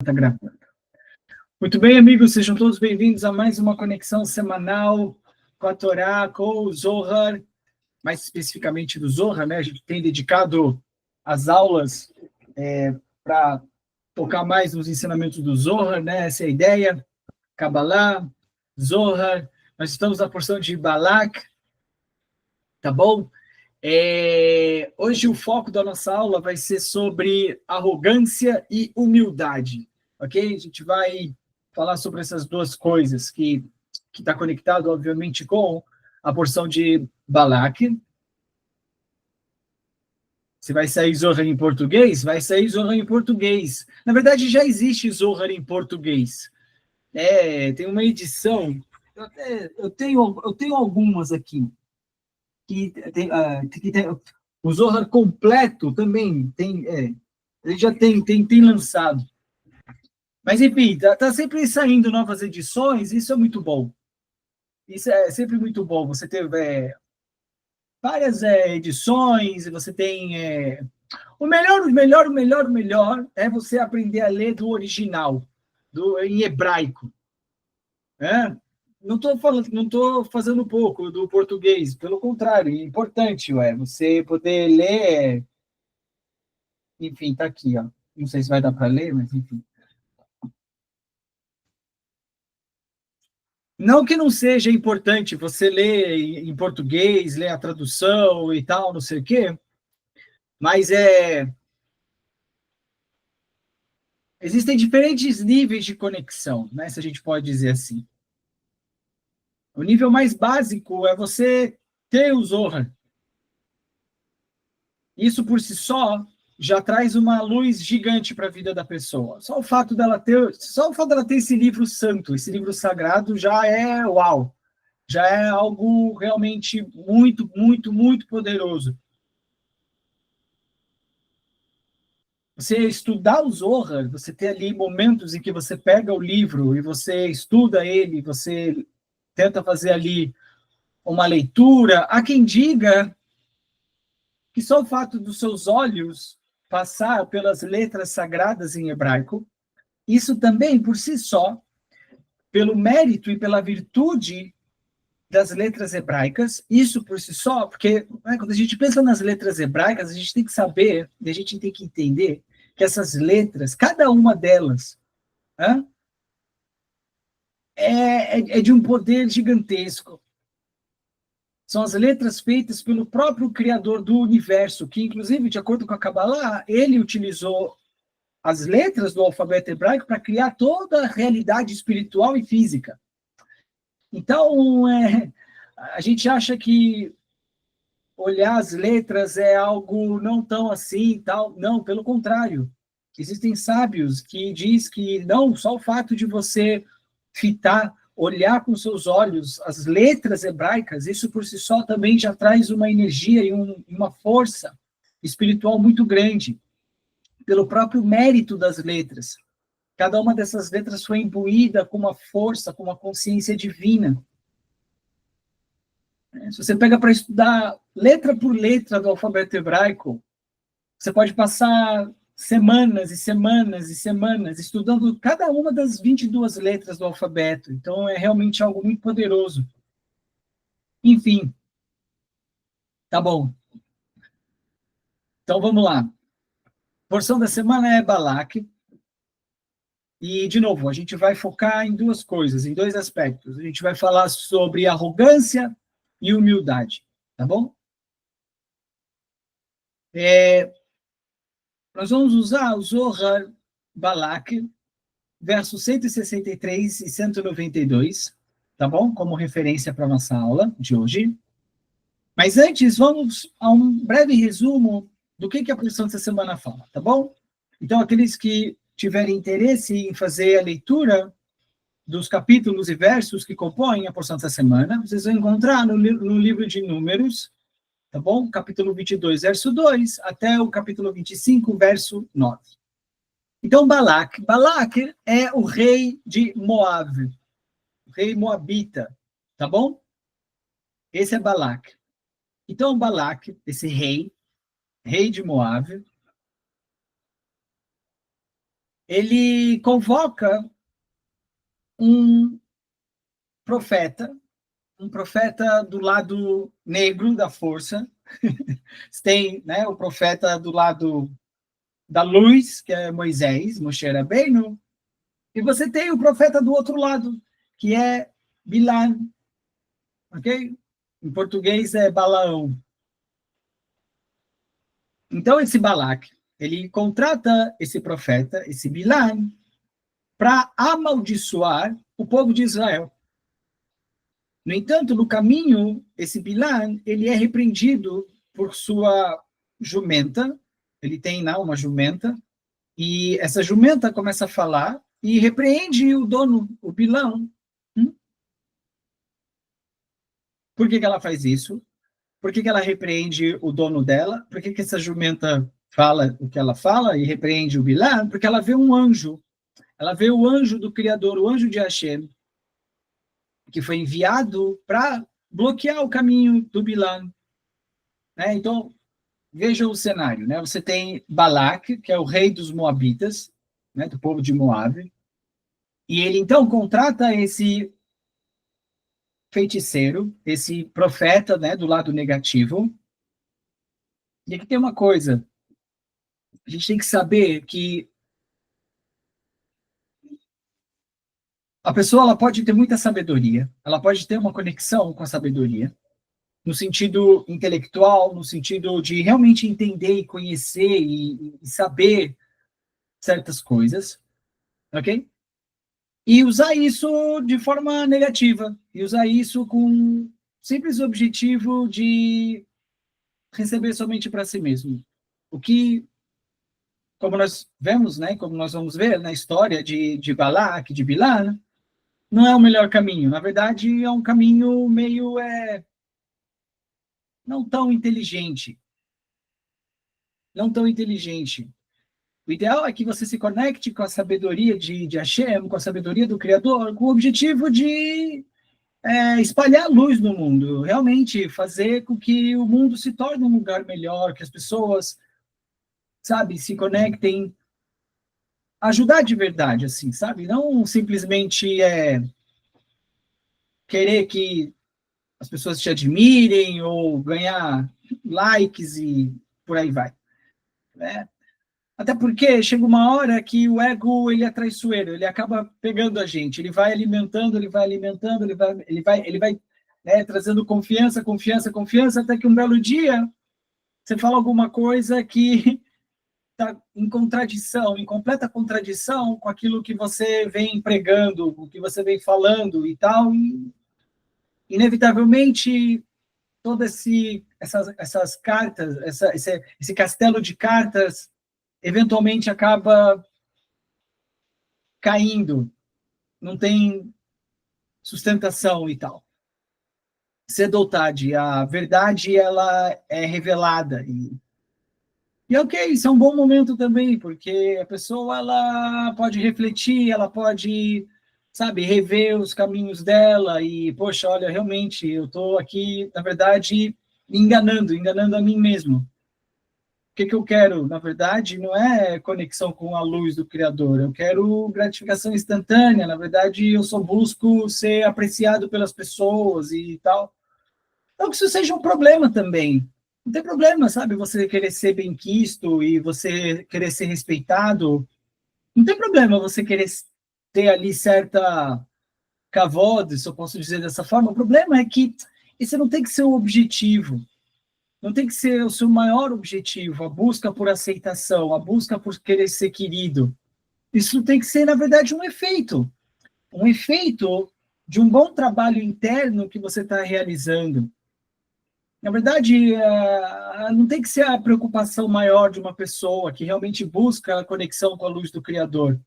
Tá gravando. Muito bem, amigos, sejam todos bem-vindos a mais uma conexão semanal com a Torá, com o Zohar, mais especificamente do Zohar, né? A gente tem dedicado as aulas para focar mais nos ensinamentos do Zohar, né? Essa é a ideia. Kabbalah, Zohar, nós estamos na porção de Balak, tá bom? Hoje o foco da nossa aula vai ser sobre arrogância e humildade, ok? A gente vai falar sobre essas duas coisas que está conectado, obviamente, com a porção de Balak. Se vai sair Zohar em português, vai sair Zohar em português. Na verdade, já existe Zohar em português. Tem uma edição, eu tenho algumas aqui, que tem o Zohar completo também tem, ele já tem lançado. Mas, enfim, tá sempre saindo novas edições, isso é muito bom. Isso é sempre muito bom. Você ter várias edições, você tem... O melhor é você aprender a ler do original, em hebraico. Não estou fazendo pouco do português, pelo contrário, é importante, você poder ler. Enfim, tá aqui, ó. Não sei se vai dar para ler, mas enfim. Não que não seja importante você ler em português, ler a tradução e tal, não sei o quê, mas existem diferentes níveis de conexão, né? Se a gente pode dizer assim. O nível mais básico é você ter o Zohar. Isso por si só já traz uma luz gigante para a vida da pessoa. Só o fato dela ter esse livro santo, esse livro sagrado, já é uau. Já é algo realmente muito, muito, muito poderoso. Você estudar o Zohar, você ter ali momentos em que você pega o livro e você estuda ele, você tenta fazer ali uma leitura. Há quem diga que só o fato dos seus olhos passar pelas letras sagradas em hebraico, isso também, por si só, pelo mérito e pela virtude das letras hebraicas, isso por si só, porque quando a gente pensa nas letras hebraicas, a gente tem que saber, a gente tem que entender que essas letras, cada uma delas, é de um poder gigantesco. São as letras feitas pelo próprio Criador do universo, que, inclusive, de acordo com a Kabbalah, ele utilizou as letras do alfabeto hebraico para criar toda a realidade espiritual e física. Então, a gente acha que olhar as letras é algo não tão assim, tal. Não, pelo contrário. Existem sábios que diz que não, só o fato de você fitar, olhar com seus olhos as letras hebraicas, isso por si só também já traz uma energia e uma força espiritual muito grande, pelo próprio mérito das letras. Cada uma dessas letras foi imbuída com uma força, com uma consciência divina. Se você pega para estudar letra por letra do alfabeto hebraico, você pode passar semanas e semanas e semanas estudando cada uma das 22 letras do alfabeto. Então, é realmente algo muito poderoso. Enfim, tá bom. Então, vamos lá. A porção da semana é Balak. E, de novo, a gente vai focar em duas coisas, em dois aspectos. A gente vai falar sobre arrogância e humildade, tá bom? Nós vamos usar o Zohar Balak, versos 163 e 192, tá bom? Como referência para a nossa aula de hoje. Mas antes, vamos a um breve resumo do que a porção dessa semana fala, tá bom? Então, aqueles que tiverem interesse em fazer a leitura dos capítulos e versos que compõem a porção dessa semana, vocês vão encontrar no livro de Números, tá bom? Capítulo 22, verso 2, até o capítulo 25, verso 9. Então, Balak é o rei de Moab, o rei moabita, tá bom? Esse é Balak. Então, Balak, esse rei de Moab, ele convoca um profeta do lado negro da força. Tem, né, o profeta do lado da luz, que é Moisés, Moshe Rabbeinu, e você tem o profeta do outro lado, que é Bilam, ok? Em português é Balaão. Então, esse Balac, ele contrata esse profeta, esse Bilam, para amaldiçoar o povo de Israel. No entanto, no caminho, esse Bilam, ele é repreendido por sua jumenta, ele tem lá uma jumenta, e essa jumenta começa a falar e repreende o dono, o Bilão. Por que ela faz isso? Por que ela repreende o dono dela? Por que essa jumenta fala o que ela fala e repreende o Bilão? Porque ela vê um anjo. Ela vê o anjo do Criador, o anjo de Hashem, que foi enviado para bloquear o caminho do Bilão. Né? Então, veja o cenário. Né? Você tem Balac, que é o rei dos Moabitas, né, do povo de Moab, e ele, então, contrata esse feiticeiro, esse profeta, né, do lado negativo. E aqui tem uma coisa. A gente tem que saber que a pessoa ela pode ter muita sabedoria, ela pode ter uma conexão com a sabedoria, no sentido intelectual, no sentido de realmente entender e conhecer e saber certas coisas, ok? E usar isso de forma negativa, e usar isso com simples objetivo de receber somente para si mesmo. O que, como nós vemos, né, como nós vamos ver na história de Balac, de Bilam, não é o melhor caminho. Na verdade, é um caminho meio não tão inteligente. Não tão inteligente. O ideal é que você se conecte com a sabedoria de Hashem, com a sabedoria do Criador, com o objetivo de espalhar luz no mundo, realmente fazer com que o mundo se torne um lugar melhor, que as pessoas, sabe, se conectem, ajudar de verdade, assim, sabe? Não simplesmente querer que as pessoas te admirem ou ganhar likes e por aí vai. Né? Até porque chega uma hora que o ego ele é traiçoeiro, ele acaba pegando a gente, ele vai alimentando, ele vai trazendo confiança, confiança, confiança, até que um belo dia você fala alguma coisa que está em contradição, em completa contradição com aquilo que você vem pregando, com o que você vem falando e tal, e inevitavelmente todas essas cartas, esse castelo de cartas, eventualmente acaba caindo, não tem sustentação e tal. Cedo ou tarde, a verdade ela é revelada e ok, isso é um bom momento também, porque a pessoa ela pode refletir, ela pode, sabe, rever os caminhos dela e, poxa, olha, realmente, eu estou aqui, na verdade, enganando a mim mesmo. O que eu quero, na verdade, não é conexão com a luz do Criador, eu quero gratificação instantânea, na verdade, eu só busco ser apreciado pelas pessoas e tal. Não que isso seja um problema também, não tem problema, sabe? Você querer ser bem-quisto e você querer ser respeitado. Não tem problema você querer ter ali certa kavod, se eu posso dizer dessa forma. O problema é que esse não tem que ser o objetivo. Não tem que ser o seu maior objetivo, a busca por aceitação, a busca por querer ser querido. Isso tem que ser, na verdade, um efeito. Um efeito de um bom trabalho interno que você está realizando. Na verdade, não tem que ser a preocupação maior de uma pessoa que realmente busca a conexão com a luz do Criador.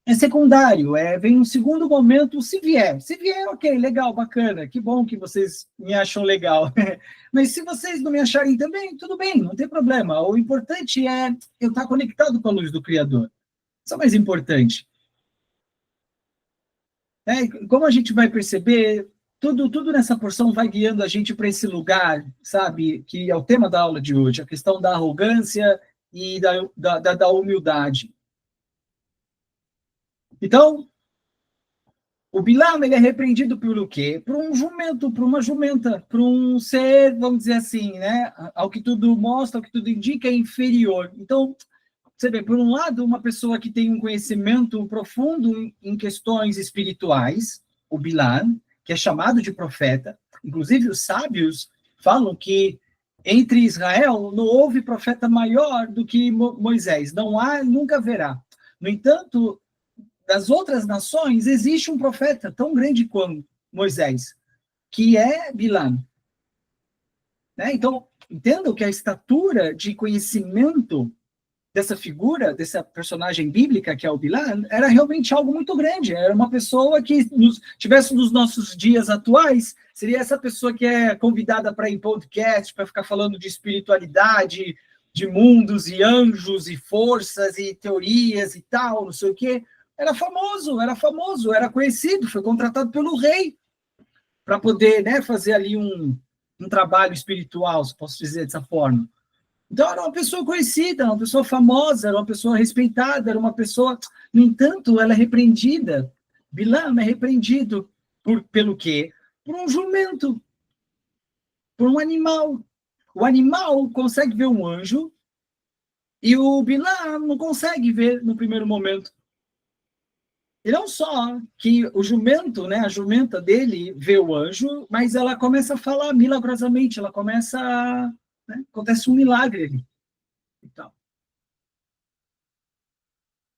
É secundário, vem um segundo momento, se vier. Se vier, ok, legal, bacana, que bom que vocês me acham legal. Mas se vocês não me acharem também, tudo bem, não tem problema. O importante é eu estar conectado com a luz do Criador. Isso é o mais importante. Como a gente vai perceber, tudo nessa porção vai guiando a gente para esse lugar, sabe, que é o tema da aula de hoje, a questão da arrogância e da humildade. Então, o Bilam, ele é repreendido pelo quê? Por um jumento, por uma jumenta, por um ser, vamos dizer assim, né? Ao que tudo mostra, ao que tudo indica, é inferior. Então, você vê, por um lado, uma pessoa que tem um conhecimento profundo em questões espirituais, o Bilam, que é chamado de profeta. Inclusive, os sábios falam que entre Israel não houve profeta maior do que Moisés. Não há, nunca haverá. No entanto, das outras nações, existe um profeta tão grande quanto Moisés, que é Bilam. Né? Então, entendam que a estatura de conhecimento dessa figura, dessa personagem bíblica que é o Bilam, era realmente algo muito grande. Era uma pessoa que tivesse nos nossos dias atuais, seria essa pessoa que é convidada para ir em podcast, para ficar falando de espiritualidade, de mundos e anjos e forças e teorias e tal, não sei o quê. Era famoso, era conhecido, foi contratado pelo rei para poder, né, fazer ali um trabalho espiritual, se posso dizer dessa forma. Então, era uma pessoa conhecida, uma pessoa famosa, era uma pessoa respeitada, era uma pessoa... No entanto, ela é repreendida. Bilam é repreendido pelo quê? Por um jumento, por um animal. O animal consegue ver um anjo e o Bilam não consegue ver no primeiro momento. E não só que o jumento, né, a jumenta dele vê o anjo, mas ela começa a falar milagrosamente, ela começa a... Né, acontece um milagre ali. Então,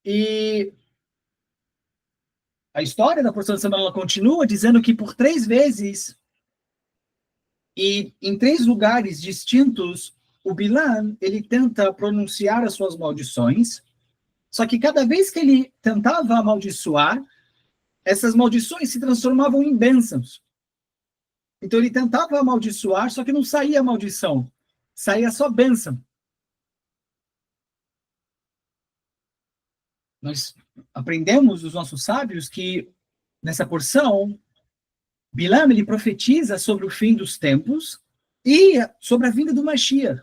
e a história da porção de Samuel ela continua dizendo que por 3 vezes e em 3 lugares distintos, o Bilam ele tenta pronunciar as suas maldições, só que cada vez que ele tentava amaldiçoar, essas maldições se transformavam em bênçãos. Então ele tentava amaldiçoar, só que não saía maldição, saía só bênção. Nós aprendemos dos nossos sábios que nessa porção Bilam ele profetiza sobre o fim dos tempos e sobre a vinda do Mashiach.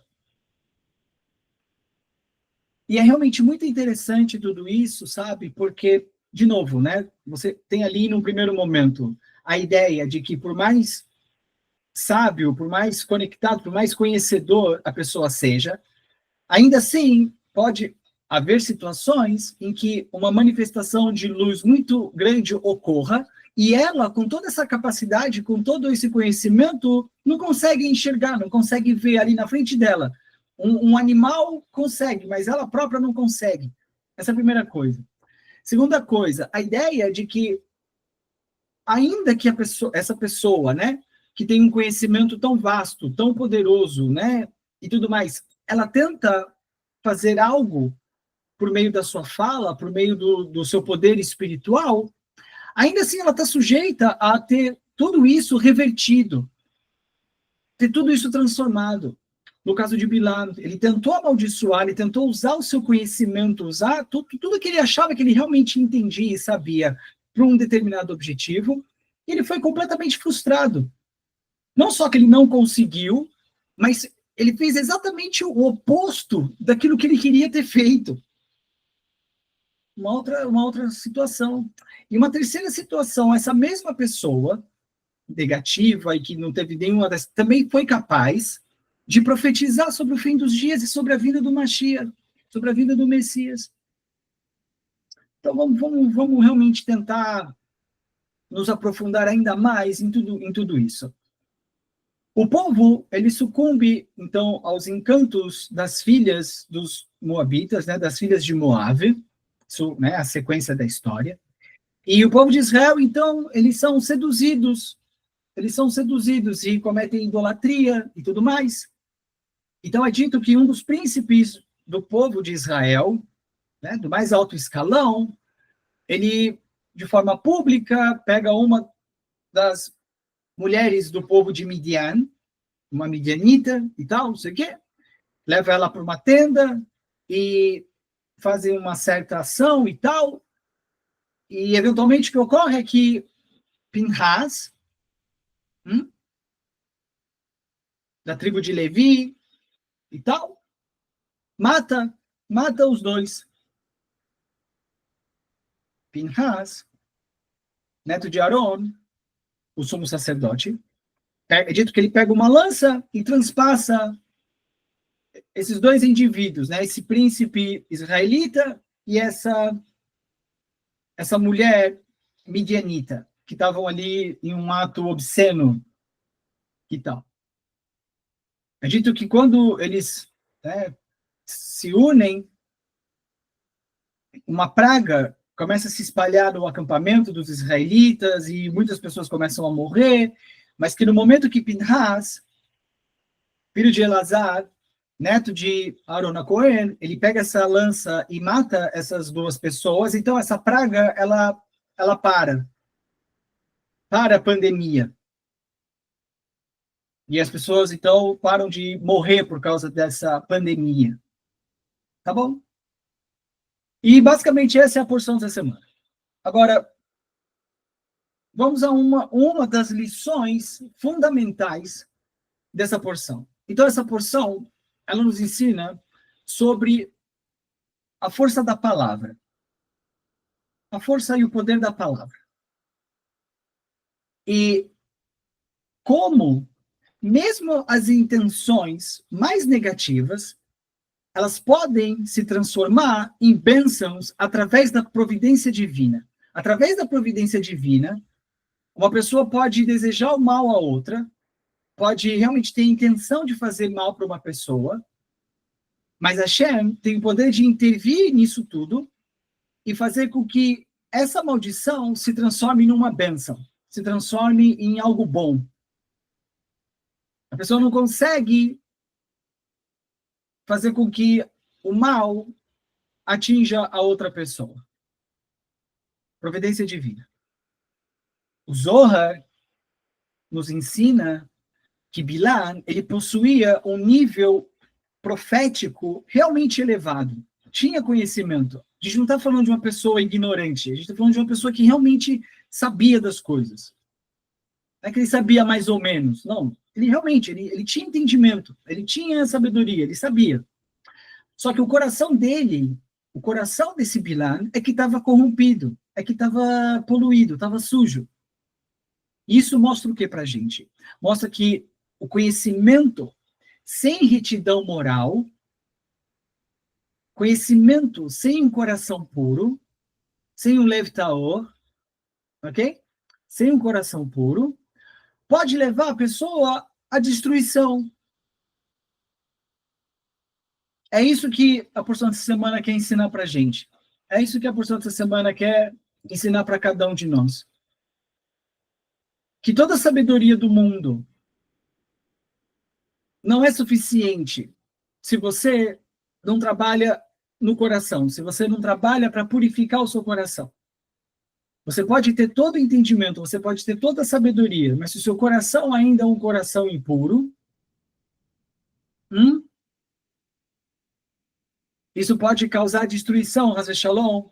E é realmente muito interessante tudo isso, sabe? Porque, de novo, né? Você tem ali, num primeiro momento, a ideia de que por mais sábio, por mais conectado, por mais conhecedor a pessoa seja, ainda assim pode haver situações em que uma manifestação de luz muito grande ocorra e ela, com toda essa capacidade, com todo esse conhecimento, não consegue enxergar, não consegue ver ali na frente dela. Um animal consegue, mas ela própria não consegue. Essa é a primeira coisa. Segunda coisa, a ideia de que, ainda que essa pessoa, né, que tem um conhecimento tão vasto, tão poderoso, né, e tudo mais, ela tenta fazer algo por meio da sua fala, por meio do seu poder espiritual, ainda assim ela está sujeita a ter tudo isso revertido, ter tudo isso transformado. No caso de Bilam, ele tentou amaldiçoar, ele tentou usar o seu conhecimento, usar tudo que ele achava que ele realmente entendia e sabia para um determinado objetivo, e ele foi completamente frustrado. Não só que ele não conseguiu, mas ele fez exatamente o oposto daquilo que ele queria ter feito. Uma outra situação. E uma terceira situação, essa mesma pessoa negativa e que não teve nenhuma dessas, também foi capaz de profetizar sobre o fim dos dias e sobre a vinda do Mashiach, sobre a vinda do Messias. Então vamos realmente tentar nos aprofundar ainda mais em tudo isso. O povo, ele sucumbe, então, aos encantos das filhas dos moabitas, né, das filhas de Moabe, isso, né, a sequência da história. E o povo de Israel, então, eles são seduzidos e cometem idolatria e tudo mais. Então é dito que um dos príncipes do povo de Israel, né, do mais alto escalão, ele, de forma pública, pega uma das mulheres do povo de Midian, uma midianita e tal, não sei o quê, leva ela para uma tenda e fazem uma certa ação e tal, e eventualmente o que ocorre é que Pinhas, da tribo de Levi e tal, mata os dois. Pinhas, neto de Aaron, o sumo sacerdote, é dito que ele pega uma lança e transpassa esses dois indivíduos, né? Esse príncipe israelita e essa mulher midianita, que estavam ali em um ato obsceno e tal. É dito que quando eles, né, se unem, uma praga começa a se espalhar no acampamento dos israelitas e muitas pessoas começam a morrer, mas que no momento que Pinhas, filho de Elazar, neto de Aaron a Cohen, ele pega essa lança e mata essas duas pessoas, então essa praga, ela para a pandemia. E as pessoas, então, param de morrer por causa dessa pandemia. Tá bom? E, basicamente, essa é a porção dessa semana. Agora, vamos a uma das lições fundamentais dessa porção. Então, essa porção, ela nos ensina sobre a força da palavra. A força e o poder da palavra. E como, mesmo as intenções mais negativas, elas podem se transformar em bênçãos através da providência divina. Através da providência divina, uma pessoa pode desejar o mal a outra, pode realmente ter intenção de fazer mal para uma pessoa, mas Hashem tem o poder de intervir nisso tudo e fazer com que essa maldição se transforme numa bênção, se transforme em algo bom. A pessoa não consegue fazer com que o mal atinja a outra pessoa. Providência divina. O Zohar nos ensina que Bilam, ele possuía um nível profético realmente elevado. Tinha conhecimento. A gente não está falando de uma pessoa ignorante, a gente está falando de uma pessoa que realmente sabia das coisas. Não é que ele sabia mais ou menos, não. Ele realmente, ele tinha entendimento, ele tinha sabedoria, ele sabia. Só que o coração dele, o coração desse Bilam é que estava corrompido, é que estava poluído, estava sujo. Isso mostra o que para a gente? Mostra que o conhecimento sem retidão moral, conhecimento sem um coração puro, sem um lev taor, ok? Sem um coração puro, pode levar a pessoa à destruição. É isso que a porção dessa semana quer ensinar para a gente. É isso que a porção dessa semana quer ensinar para cada um de nós. Que toda a sabedoria do mundo não é suficiente se você não trabalha no coração, se você não trabalha para purificar o seu coração. Você pode ter todo o entendimento, você pode ter toda a sabedoria, mas se o seu coração ainda é um coração impuro, isso pode causar destruição, Haz Shalom,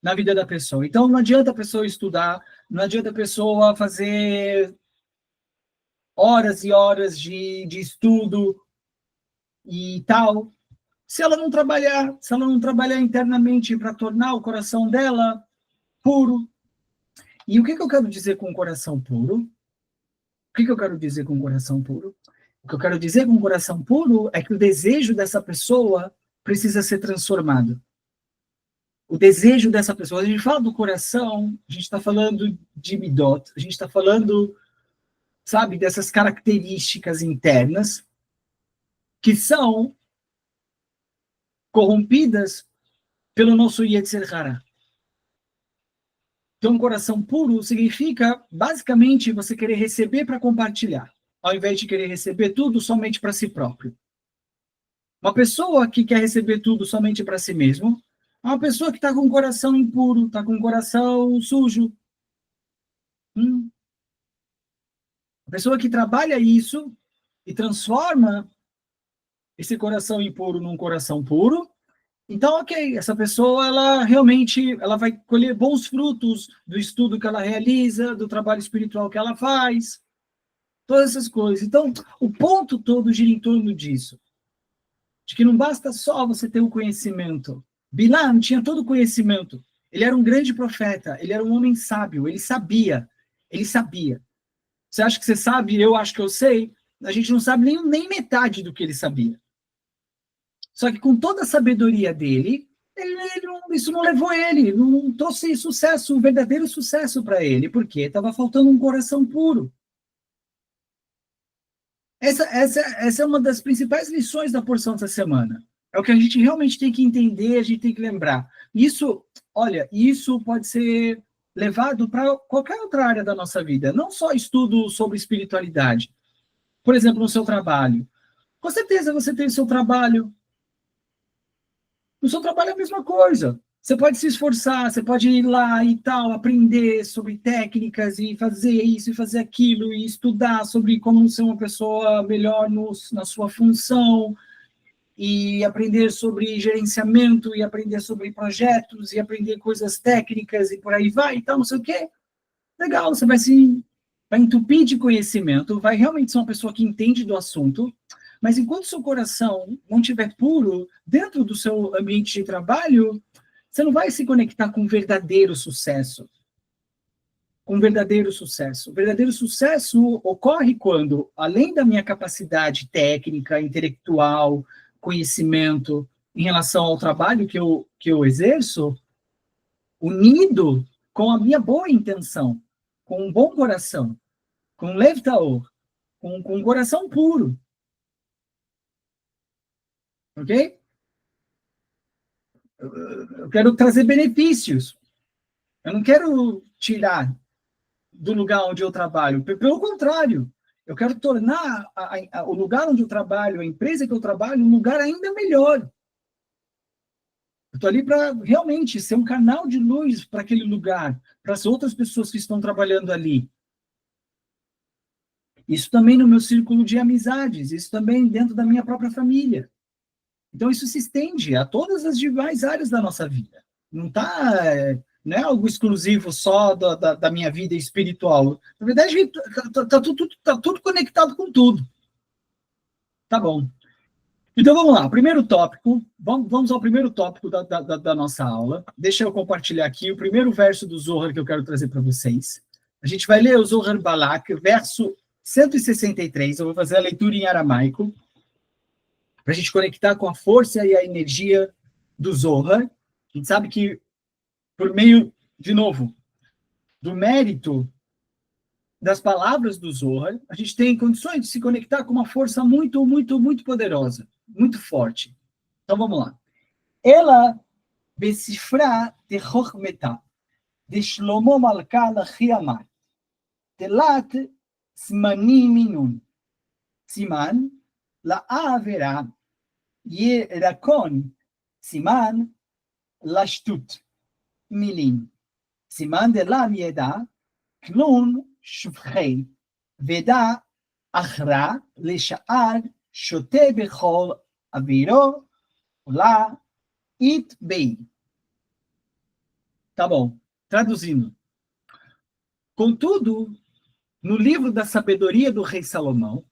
na vida da pessoa. Então, não adianta a pessoa estudar, não adianta a pessoa fazer horas e horas de estudo e tal, se ela não trabalhar internamente para tornar o coração dela puro. E o que eu quero dizer com coração puro? O que eu quero dizer com coração puro? O que eu quero dizer com coração puro é que o desejo dessa pessoa precisa ser transformado. O desejo dessa pessoa, a gente fala do coração, a gente está falando de midot, a gente está falando, sabe, dessas características internas que são corrompidas pelo nosso Yetzer Hara. Então, um coração puro significa, basicamente, você querer receber para compartilhar, ao invés de querer receber tudo somente para si próprio. Uma pessoa que quer receber tudo somente para si mesmo, é uma pessoa que está com o coração impuro, está com o coração sujo. A pessoa que trabalha isso e transforma esse coração impuro num coração puro, então, ok, essa pessoa, ela realmente ela vai colher bons frutos do estudo que ela realiza, do trabalho espiritual que ela faz, todas essas coisas. Então, o ponto todo gira em torno disso. De que não basta só você ter o conhecimento. Bilam tinha todo o conhecimento. Ele era um grande profeta, ele era um homem sábio, ele sabia. Você acha que você sabe, eu acho que eu sei. A gente não sabe nem metade do que ele sabia. Só que com toda a sabedoria dele, isso não levou ele, não trouxe sucesso, um verdadeiro sucesso para ele, porque estava faltando um coração puro. Essa é uma das principais lições da porção dessa semana. É o que a gente realmente tem que entender, a gente tem que lembrar. Isso, olha, isso pode ser levado para qualquer outra área da nossa vida, não só estudo sobre espiritualidade. Por exemplo, no seu trabalho. Com certeza você tem o seu trabalho. No seu trabalho é a mesma coisa. Você pode se esforçar, você pode ir lá e tal, aprender sobre técnicas e fazer isso e fazer aquilo, e estudar sobre como ser uma pessoa melhor na sua função, e aprender sobre gerenciamento, e aprender sobre projetos, e aprender coisas técnicas, e por aí vai, e tal, não sei o quê. Legal, você vai entupir de conhecimento, vai realmente ser uma pessoa que entende do assunto, mas enquanto seu coração não estiver puro dentro do seu ambiente de trabalho, você não vai se conectar com verdadeiro sucesso. Com verdadeiro sucesso. O verdadeiro sucesso ocorre quando, além da minha capacidade técnica, intelectual, conhecimento em relação ao trabalho que eu exerço, unido com a minha boa intenção, com um bom coração, com lev taor, com um coração puro. Ok? Eu quero trazer benefícios. Eu não quero tirar do lugar onde eu trabalho. Pelo contrário, eu quero tornar o lugar onde eu trabalho, a empresa que eu trabalho, um lugar ainda melhor. Eu estou ali para realmente ser um canal de luz para aquele lugar, para as outras pessoas que estão trabalhando ali. Isso também no meu círculo de amizades, isso também dentro da minha própria família. Então, isso se estende a todas as demais áreas da nossa vida. Não é algo exclusivo só da minha vida espiritual. Na verdade, tá tudo conectado com tudo. Tá bom. Então, vamos lá. Primeiro tópico. Vamos ao primeiro tópico da nossa aula. Deixa eu compartilhar aqui o primeiro verso do Zohar que eu quero trazer para vocês. A gente vai ler o Zohar Balak, verso 163. Eu vou fazer a leitura em aramaico, para a gente conectar com a força e a energia do Zohar. A gente sabe que, por meio, de novo, do mérito das palavras do Zohar, a gente tem condições de se conectar com uma força muito, muito, muito poderosa, muito forte. Então, vamos lá. Ela, Besifra de Chochmetá, de Shlomo Malka Lachi Amar, Telat Smani Minun, Siman, La'avera, Yerakon, Siman, Lashtut, Milim. Siman de Lam Yeda, Knun, Shufchei, Veda, Achra, Lesha'ar, Shote Bechol, Aviro, La, It Bei. Tá bom, traduzindo. Contudo, no livro da sabedoria do rei Salomão,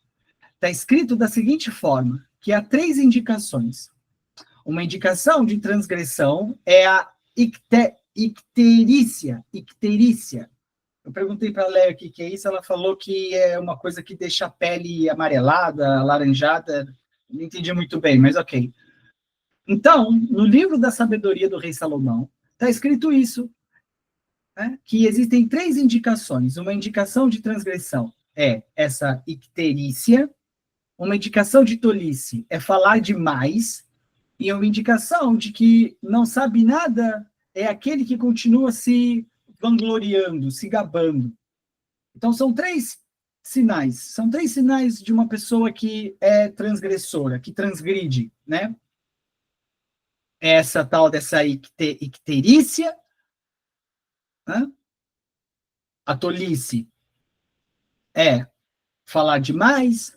está escrito da seguinte forma, que há 3 indicações. Uma indicação de transgressão é a icterícia. Eu perguntei para a Léa o que é isso, ela falou que é uma coisa que deixa a pele amarelada, alaranjada, não entendi muito bem, mas ok. Então, no livro da sabedoria do rei Salomão, está escrito isso, né? Que existem 3 indicações. Uma indicação de transgressão é essa icterícia, uma indicação de tolice é falar demais, e uma indicação de que não sabe nada é aquele que continua se vangloriando, se gabando. Então, são 3 sinais. São 3 sinais de uma pessoa que é transgressora, que transgride, né? Essa tal dessa icterícia, né? A tolice é falar demais,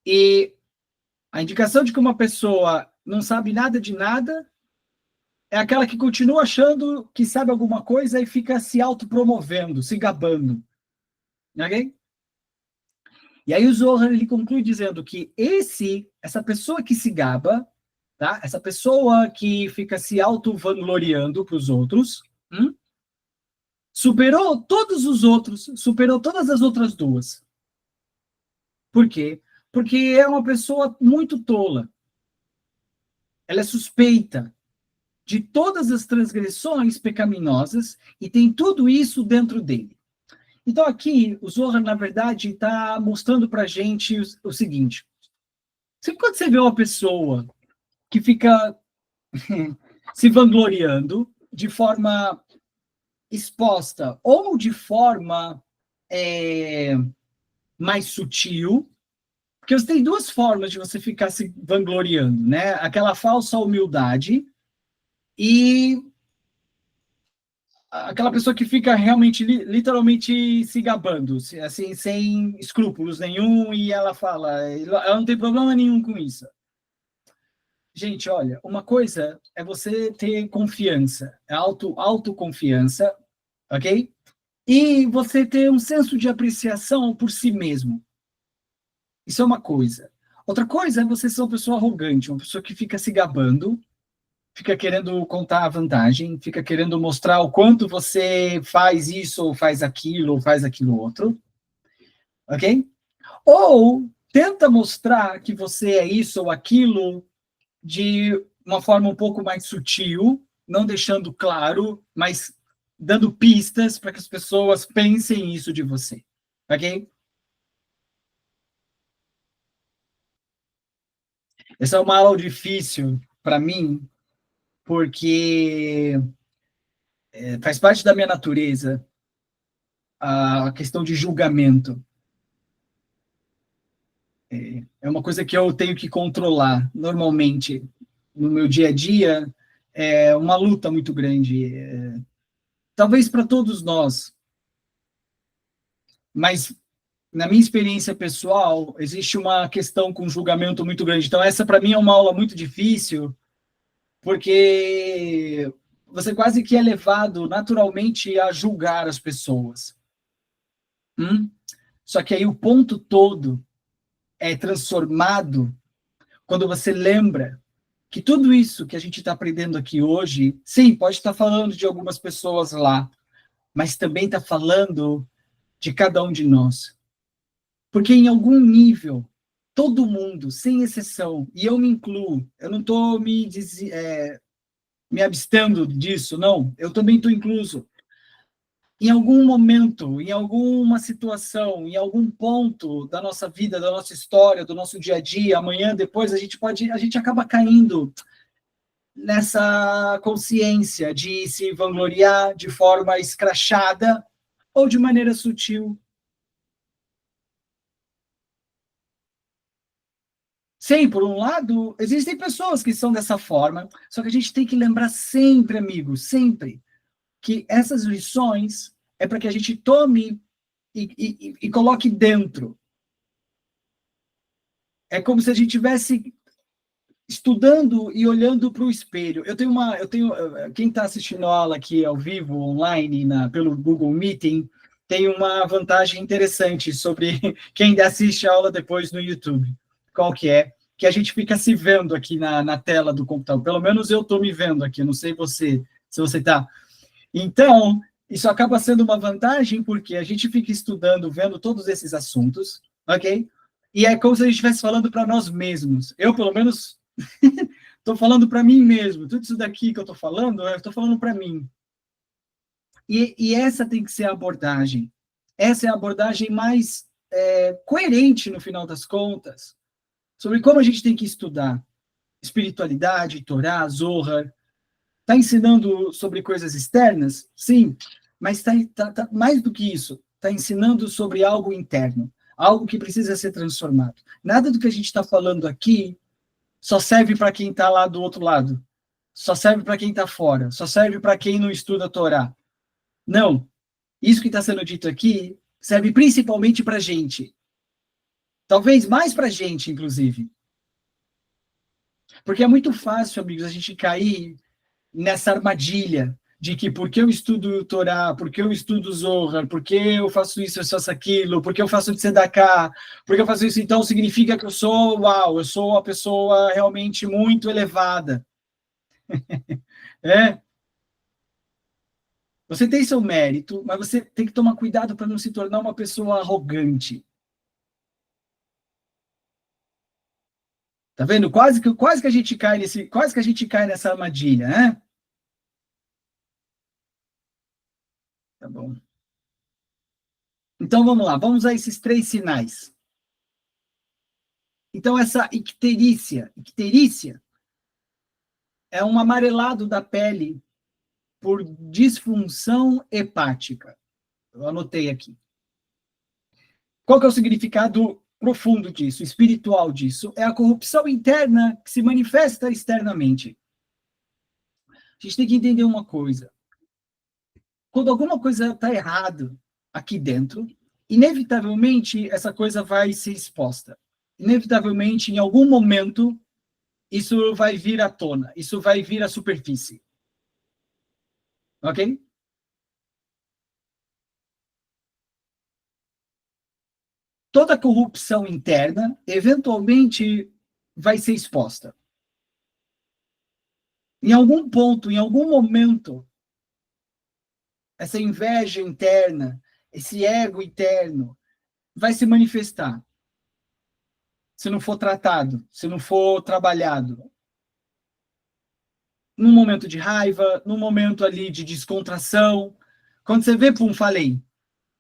e a indicação de que uma pessoa não sabe nada de nada é aquela que continua achando que sabe alguma coisa e fica se autopromovendo, se gabando. Ok? E aí o Zohar ele conclui dizendo que essa pessoa que se gaba, tá? Essa pessoa que fica se auto-vangloriando para os outros, superou todos os outros, superou todas as outras duas. Por quê? Porque é uma pessoa muito tola. Ela é suspeita de todas as transgressões pecaminosas e tem tudo isso dentro dele. Então aqui, o Zohar, na verdade, está mostrando para a gente o seguinte. Sempre quando você vê uma pessoa que fica se vangloriando de forma exposta ou de forma mais sutil, porque você tem duas formas de você ficar se vangloriando, né? Aquela falsa humildade e aquela pessoa que fica realmente, literalmente se gabando, assim, sem escrúpulos nenhum, e ela fala, ela não tem problema nenhum com isso. Gente, olha, uma coisa é você ter confiança, autoconfiança, ok? E você ter um senso de apreciação por si mesmo. Isso é uma coisa. Outra coisa é você ser uma pessoa arrogante, uma pessoa que fica se gabando, fica querendo contar a vantagem, fica querendo mostrar o quanto você faz isso, ou faz aquilo outro, ok? Ou tenta mostrar que você é isso ou aquilo de uma forma um pouco mais sutil, não deixando claro, mas dando pistas para que as pessoas pensem isso de você, ok? Essa é uma aula difícil para mim, porque faz parte da minha natureza a questão de julgamento. É uma coisa que eu tenho que controlar normalmente no meu dia a dia, é uma luta muito grande. Talvez para todos nós, mas na minha experiência pessoal, existe uma questão com julgamento muito grande. Então, essa para mim é uma aula muito difícil, porque você quase que é levado naturalmente a julgar as pessoas. Só que aí o ponto todo é transformado quando você lembra que tudo isso que a gente está aprendendo aqui hoje, sim, pode estar falando de algumas pessoas lá, mas também está falando de cada um de nós. Porque em algum nível, todo mundo, sem exceção, e eu me incluo, eu não estou me abstendo disso, não, eu também estou incluso. Em algum momento, em alguma situação, em algum ponto da nossa vida, da nossa história, do nosso dia a dia, amanhã, depois, a gente acaba caindo nessa consciência de se vangloriar de forma escrachada ou de maneira sutil. Sim, por um lado, existem pessoas que são dessa forma, só que a gente tem que lembrar sempre, amigo, sempre, que essas lições é para que a gente tome e coloque dentro. É como se a gente tivesse estudando e olhando para o espelho. Quem está assistindo a aula aqui ao vivo, online, pelo Google Meeting, tem uma vantagem interessante sobre quem assiste a aula depois no YouTube. Qual que é? Que a gente fica se vendo aqui na tela do computador. Pelo menos eu estou me vendo aqui, não sei se você está. Então, isso acaba sendo uma vantagem porque a gente fica estudando, vendo todos esses assuntos, ok? E é como se a gente estivesse falando para nós mesmos. Eu, pelo menos, estou falando para mim mesmo. Tudo isso daqui que eu estou falando, eu estou falando para mim. E essa tem que ser a abordagem. Essa é a abordagem mais coerente, no final das contas, sobre como a gente tem que estudar espiritualidade, Torá, Zohar. Está ensinando sobre coisas externas? Sim, mas tá mais do que isso. Está ensinando sobre algo interno, algo que precisa ser transformado. Nada do que a gente está falando aqui só serve para quem está lá do outro lado. Só serve para quem está fora. Só serve para quem não estuda a Torá. Não. Isso que está sendo dito aqui serve principalmente para a gente. Talvez mais para a gente, inclusive. Porque é muito fácil, amigos, a gente cair nessa armadilha de que porque eu estudo Torá, porque eu estudo Zohar, porque eu faço isso, eu faço aquilo, porque eu faço Tzedakah, porque eu faço isso, então significa que eu sou, uau, eu sou uma pessoa realmente muito elevada. É, você tem seu mérito, mas você tem que tomar cuidado para não se tornar uma pessoa arrogante. Tá vendo? Quase que a gente cai quase que a gente cai nessa armadilha, né? Tá bom. Então vamos lá, vamos a esses 3 sinais. Então essa icterícia é um amarelado da pele por disfunção hepática. Eu anotei aqui. Qual que é o significado profundo disso, espiritual disso? É a corrupção interna que se manifesta externamente. A gente tem que entender uma coisa. Quando alguma coisa está errada aqui dentro, inevitavelmente essa coisa vai ser exposta. Inevitavelmente, em algum momento, isso vai vir à tona, isso vai vir à superfície. Ok? Toda corrupção interna, eventualmente, vai ser exposta. Em algum ponto, em algum momento, essa inveja interna, esse ego interno, vai se manifestar. Se não for tratado, se não for trabalhado. Num momento de raiva, num momento ali de descontração. Quando você vê, pum, falei,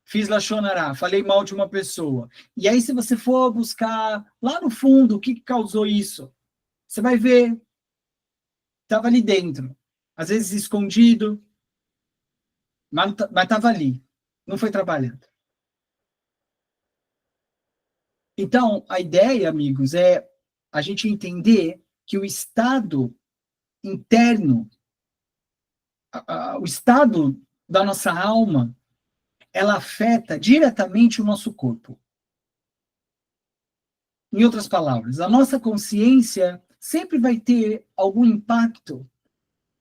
fiz lachonará, falei mal de uma pessoa. E aí, se você for buscar lá no fundo o que causou isso, você vai ver, estava ali dentro. Às vezes escondido, mas estava ali. Não foi trabalhando. Então, a ideia, amigos, é a gente entender que o estado interno, o estado da nossa alma, ela afeta diretamente o nosso corpo. Em outras palavras, a nossa consciência sempre vai ter algum impacto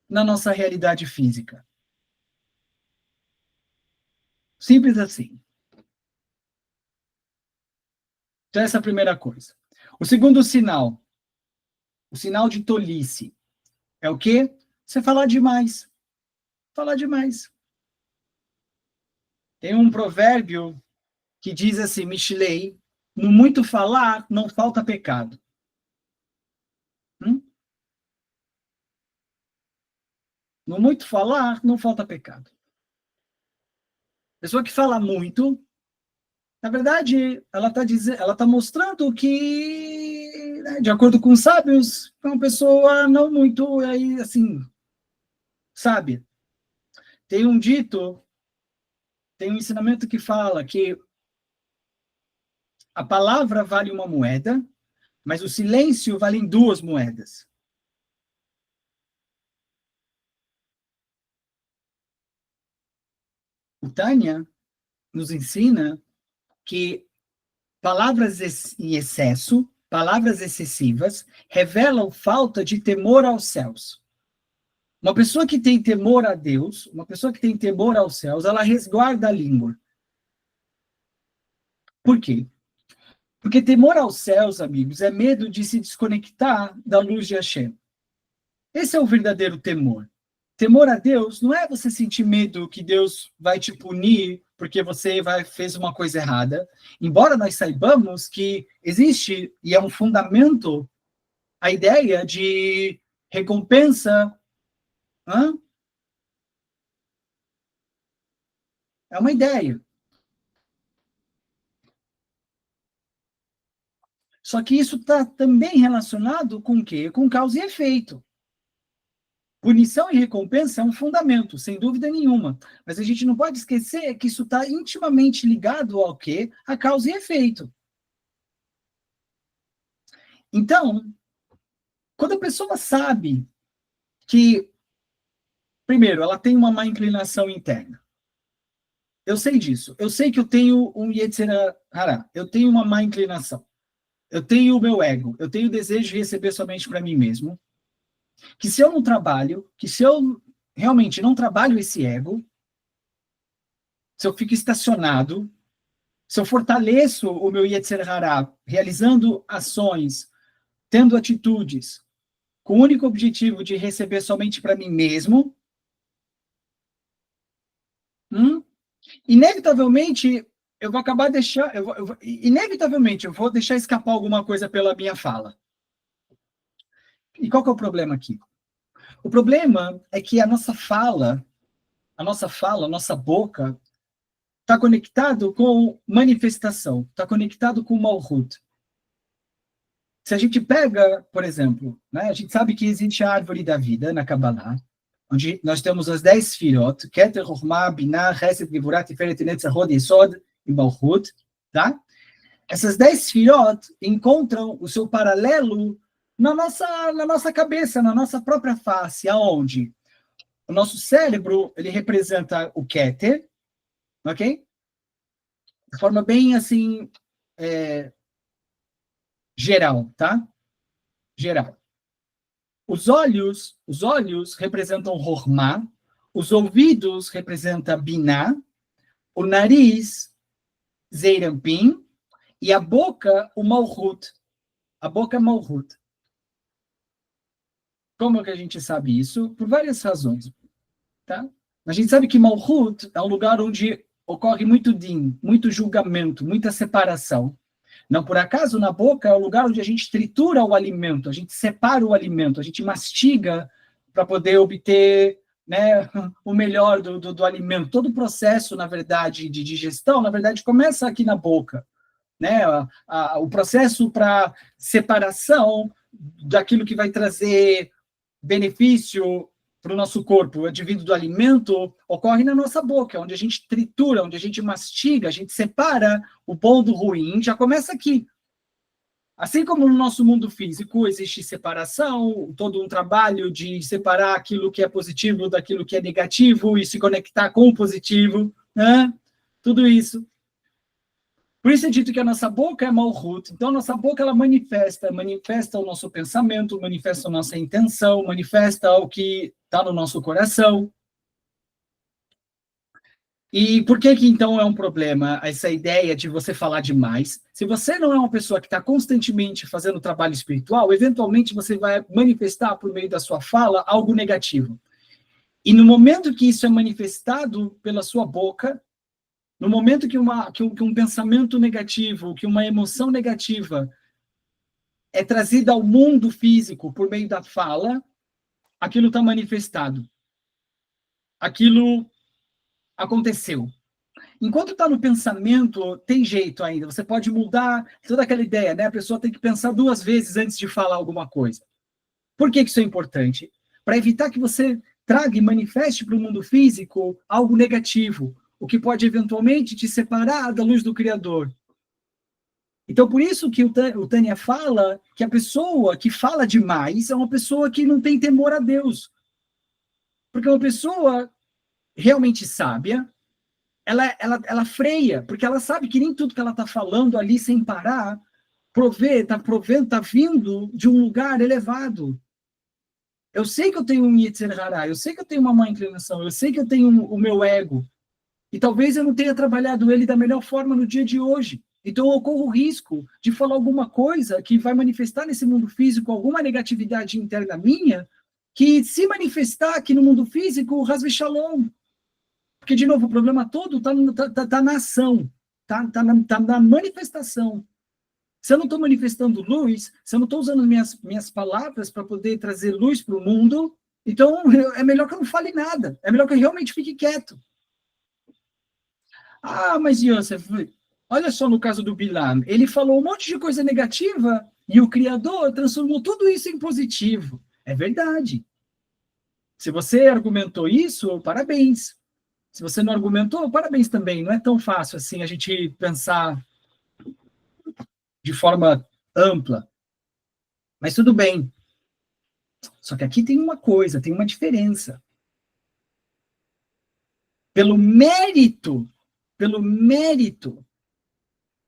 na nossa realidade física. Simples assim. Então, essa é a primeira coisa. O segundo sinal, o sinal de tolice, é o quê? Você falar demais. Falar demais. Tem um provérbio que diz assim, Mishlei, no muito falar, não falta pecado. No muito falar, não falta pecado. Pessoa que fala muito, na verdade, ela está mostrando que, né, de acordo com os sábios, é uma pessoa não muito, aí, assim, sábia. Tem um dito, tem um ensinamento que fala que a palavra vale uma moeda, mas o silêncio vale 2 moedas. O Tânia nos ensina que palavras em excesso, palavras excessivas, revelam falta de temor aos céus. Uma pessoa que tem temor a Deus, uma pessoa que tem temor aos céus, ela resguarda a língua. Por quê? Porque temor aos céus, amigos, é medo de se desconectar da luz de Hashem. Esse é o verdadeiro temor. Temor a Deus não é você sentir medo que Deus vai te punir porque você fez uma coisa errada. Embora nós saibamos que existe, e é um fundamento, a ideia de recompensa. É uma ideia. Só que isso está também relacionado com o quê? Com causa e efeito. Punição e recompensa é um fundamento, sem dúvida nenhuma. Mas a gente não pode esquecer que isso está intimamente ligado ao quê? A causa e efeito. Então, quando a pessoa sabe que, primeiro, ela tem uma má inclinação interna. Eu sei disso. Eu sei que eu tenho um Yetzer Hara. Eu tenho uma má inclinação. Eu tenho o meu ego. Eu tenho o desejo de receber somente para mim mesmo. Que se eu não trabalho, que se eu realmente não trabalho esse ego, se eu fico estacionado, se eu fortaleço o meu Yetzer Hará, realizando ações, tendo atitudes, com o único objetivo de receber somente para mim mesmo, inevitavelmente eu vou acabar deixando, inevitavelmente eu vou deixar escapar alguma coisa pela minha fala. E qual que é o problema aqui? O problema é que a nossa boca, está conectado com manifestação, está conectado com Malhut. Se a gente pega, por exemplo, né, a gente sabe que existe a árvore da vida na Kabbalah, onde nós temos as 10 Sfirot, Keter, Chokhmah, Binah, Chesed, Gevurah, Tiferet, Netzach, Hod, Yesod e Malhut, tá? Essas 10 Sfirot encontram o seu paralelo na nossa cabeça, na nossa própria face, aonde o nosso cérebro, ele representa o Keter, ok? De forma bem, assim, geral, tá? Geral. Os olhos representam Chokhmah, os ouvidos representam Binah, o nariz, Zeir Anpin, e a boca, o Malhut. A boca é Malhut. Como que a gente sabe isso? Por várias razões, tá? A gente sabe que Malhut é um lugar onde ocorre muito din, muito julgamento, muita separação. Não por acaso, na boca é o lugar onde a gente tritura o alimento, a gente separa o alimento, a gente mastiga para poder obter, né, o melhor do alimento. Todo o processo, na verdade, de digestão, na verdade, começa aqui na boca. Né? O processo para separação daquilo que vai trazer benefício para o nosso corpo, advindo do alimento, ocorre na nossa boca, onde a gente tritura, onde a gente mastiga, a gente separa o bom do ruim, já começa aqui. Assim como no nosso mundo físico existe separação, todo um trabalho de separar aquilo que é positivo daquilo que é negativo e se conectar com o positivo, né? Tudo isso. Por isso é dito que a nossa boca é Malhut. Então, a nossa boca, ela manifesta o nosso pensamento, manifesta a nossa intenção, manifesta o que está no nosso coração. E por que então é um problema essa ideia de você falar demais? Se você não é uma pessoa que está constantemente fazendo trabalho espiritual, eventualmente você vai manifestar por meio da sua fala algo negativo. E no momento que isso é manifestado pela sua boca, no momento que um pensamento negativo, que uma emoção negativa é trazida ao mundo físico por meio da fala, aquilo está manifestado. Aquilo aconteceu. Enquanto está no pensamento, tem jeito ainda. Você pode mudar toda aquela ideia, né? A pessoa tem que pensar 2 vezes antes de falar alguma coisa. Por que isso é importante? Para evitar que você traga e manifeste para o mundo físico algo negativo, o que pode eventualmente te separar da luz do Criador. Então, por isso que o Tânia fala que a pessoa que fala demais é uma pessoa que não tem temor a Deus. Porque uma pessoa realmente sábia, ela freia, porque ela sabe que nem tudo que ela está falando ali sem parar está vindo de um lugar elevado. Eu sei que eu tenho um Yetzer Hará, eu sei que eu tenho uma má inclinação, eu sei que eu tenho o meu ego, e talvez eu não tenha trabalhado ele da melhor forma no dia de hoje. Então, eu corro o risco de falar alguma coisa que vai manifestar nesse mundo físico alguma negatividade interna minha, que se manifestar aqui no mundo físico, Hasbe Shalom. Porque, de novo, o problema todo está na ação, está na manifestação. Se eu não estou manifestando luz, se eu não estou usando minhas palavras para poder trazer luz para o mundo, então é melhor que eu não fale nada. É melhor que eu realmente fique quieto. Ah, mas Yosef, olha só no caso do Bilam. Ele falou um monte de coisa negativa e o Criador transformou tudo isso em positivo. É verdade. Se você argumentou isso, parabéns. Se você não argumentou, parabéns também. Não é tão fácil assim a gente pensar de forma ampla. Mas tudo bem. Só que aqui tem uma coisa, tem uma diferença. Pelo mérito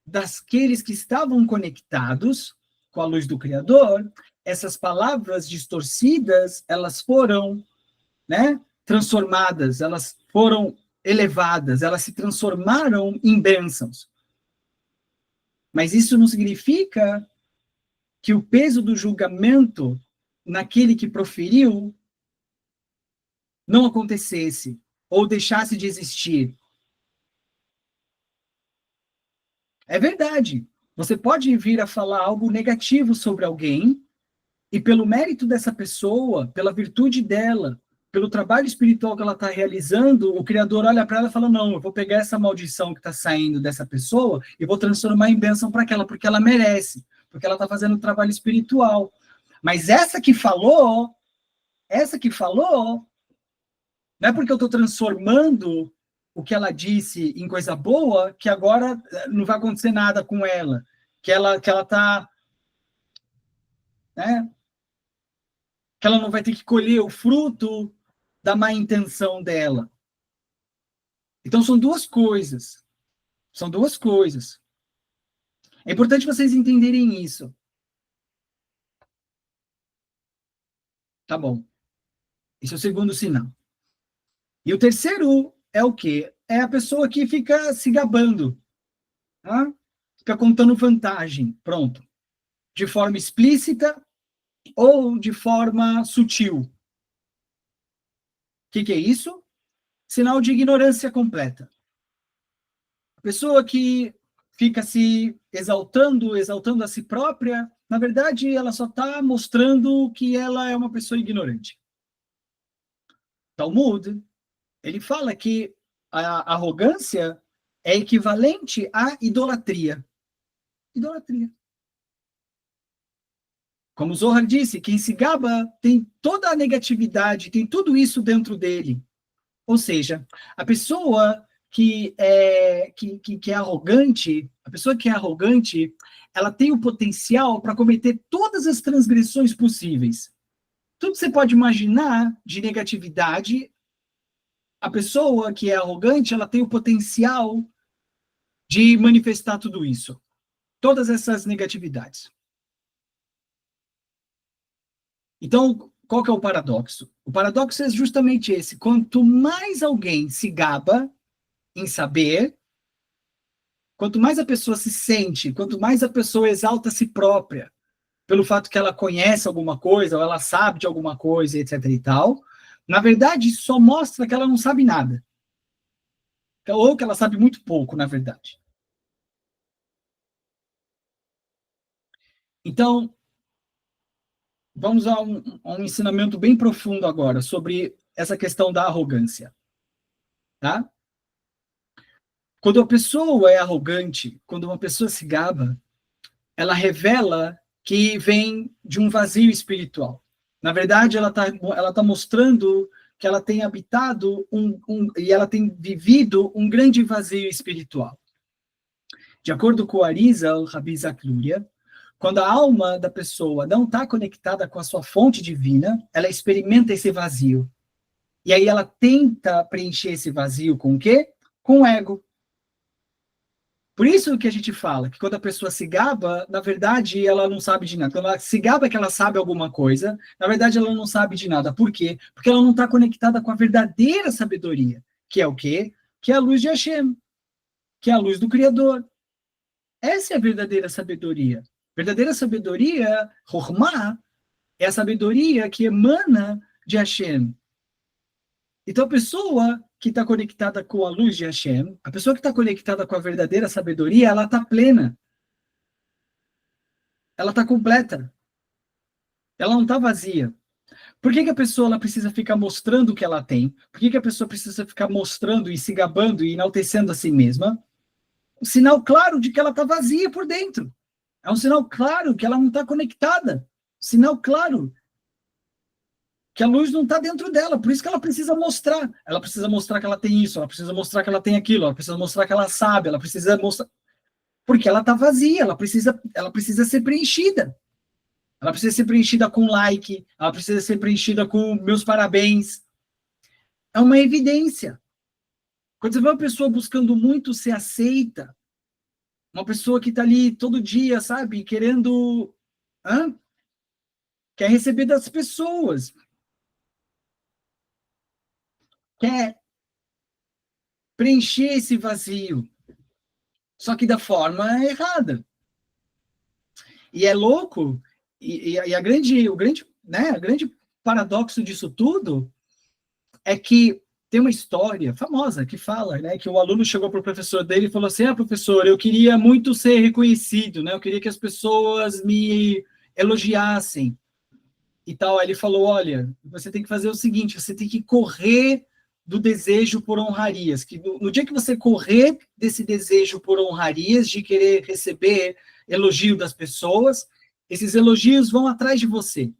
daqueles que estavam conectados com a luz do Criador, essas palavras distorcidas, elas foram, né, transformadas, elas foram elevadas, elas se transformaram em bênçãos. Mas isso não significa que o peso do julgamento naquele que proferiu não acontecesse ou deixasse de existir. É verdade. Você pode vir a falar algo negativo sobre alguém e pelo mérito dessa pessoa, pela virtude dela, pelo trabalho espiritual que ela está realizando, o Criador olha para ela e fala, não, eu vou pegar essa maldição que está saindo dessa pessoa e vou transformar em bênção para aquela, porque ela merece, porque ela está fazendo um trabalho espiritual. Mas essa que falou, não é porque eu estou transformando o que ela disse em coisa boa, que agora não vai acontecer nada com ela, que ela está, né, que ela não vai ter que colher o fruto da má intenção dela. Então, são duas coisas. São duas coisas. É importante vocês entenderem isso. Tá bom. Esse é o segundo sinal. E o terceiro é o quê? É a pessoa que fica se gabando. Tá? Fica contando vantagem. Pronto. De forma explícita ou de forma sutil. O que é isso? Sinal de ignorância completa. A pessoa que fica se exaltando a si própria, na verdade, ela só está mostrando que ela é uma pessoa ignorante. Talmud, ele fala que a arrogância é equivalente à idolatria. Idolatria. Como Zohar disse, quem se gaba tem toda a negatividade, tem tudo isso dentro dele. Ou seja, a pessoa que é arrogante, a pessoa que é arrogante, ela tem o potencial para cometer todas as transgressões possíveis. Tudo que você pode imaginar de negatividade, a pessoa que é arrogante, ela tem o potencial de manifestar tudo isso. Todas essas negatividades. Então, qual que é o paradoxo? O paradoxo é justamente esse. Quanto mais alguém se gaba em saber, quanto mais a pessoa se sente, quanto mais a pessoa exalta a si própria, pelo fato que ela conhece alguma coisa, ou ela sabe de alguma coisa, etc e tal, na verdade, isso só mostra que ela não sabe nada. Ou que ela sabe muito pouco, na verdade. Então, vamos a um ensinamento bem profundo agora sobre essa questão da arrogância. Tá? Quando a pessoa é arrogante, quando uma pessoa se gaba, ela revela que vem de um vazio espiritual. Na verdade, ela tá mostrando que ela tem habitado e ela tem vivido um grande vazio espiritual. De acordo com o Arizal, Rabi Isaac Luria, quando a alma da pessoa não está conectada com a sua fonte divina, ela experimenta esse vazio. E aí ela tenta preencher esse vazio com o quê? Com o ego. Por isso que a gente fala que quando a pessoa se gaba, na verdade, ela não sabe de nada. Quando ela se gaba que ela sabe alguma coisa, na verdade, ela não sabe de nada. Por quê? Porque ela não está conectada com a verdadeira sabedoria, que é o quê? Que é a luz de Hashem, que é a luz do Criador. Essa é a verdadeira sabedoria. Verdadeira sabedoria, Chokhmah, é a sabedoria que emana de Hashem. Então, a pessoa que está conectada com a luz de Hashem, a pessoa que está conectada com a verdadeira sabedoria, ela está plena. Ela está completa. Ela não está vazia. Por que a pessoa ela precisa ficar mostrando o que ela tem? Por que a pessoa precisa ficar mostrando e se gabando e enaltecendo a si mesma? Um sinal claro de que ela está vazia por dentro. É um sinal claro que ela não está conectada. Sinal claro que a luz não está dentro dela. Por isso que ela precisa mostrar. Ela precisa mostrar que ela tem isso, ela precisa mostrar que ela tem aquilo, ela precisa mostrar que ela sabe, ela precisa mostrar... Porque ela está vazia, ela precisa ser preenchida. Ela precisa ser preenchida com like, ela precisa ser preenchida com meus parabéns. É uma evidência. Quando você vê uma pessoa buscando muito ser aceita, uma pessoa que está ali todo dia, sabe, querendo... quer receber das pessoas. quer preencher esse vazio, só que da forma errada. E é louco, o grande paradoxo disso tudo é que tem uma história famosa que fala, né, que o aluno chegou para o professor dele e falou assim: professor, eu queria muito ser reconhecido, né, eu queria que as pessoas me elogiassem e tal. Aí ele falou: olha, você tem que fazer o seguinte, você tem que correr do desejo por honrarias, que no dia que você correr desse desejo por honrarias, de querer receber elogio das pessoas, esses elogios vão atrás de você.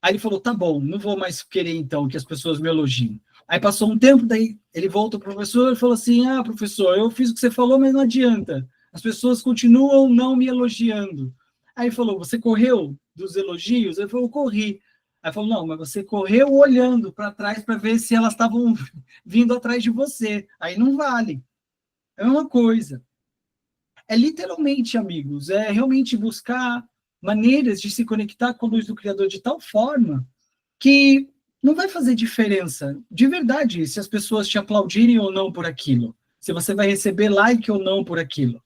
Aí ele falou: tá bom, não vou mais querer então que as pessoas me elogiem. Aí passou um tempo, daí ele volta para o professor e falou assim: professor, eu fiz o que você falou, mas não adianta. As pessoas continuam não me elogiando. Aí ele falou: você correu dos elogios? Ele falou: eu corri. Aí falou: não, mas você correu olhando para trás para ver se elas estavam vindo atrás de você. Aí não vale. É uma coisa. É literalmente, amigos, é realmente buscar maneiras de se conectar com a luz do Criador de tal forma que não vai fazer diferença, de verdade, se as pessoas te aplaudirem ou não por aquilo, se você vai receber like ou não por aquilo.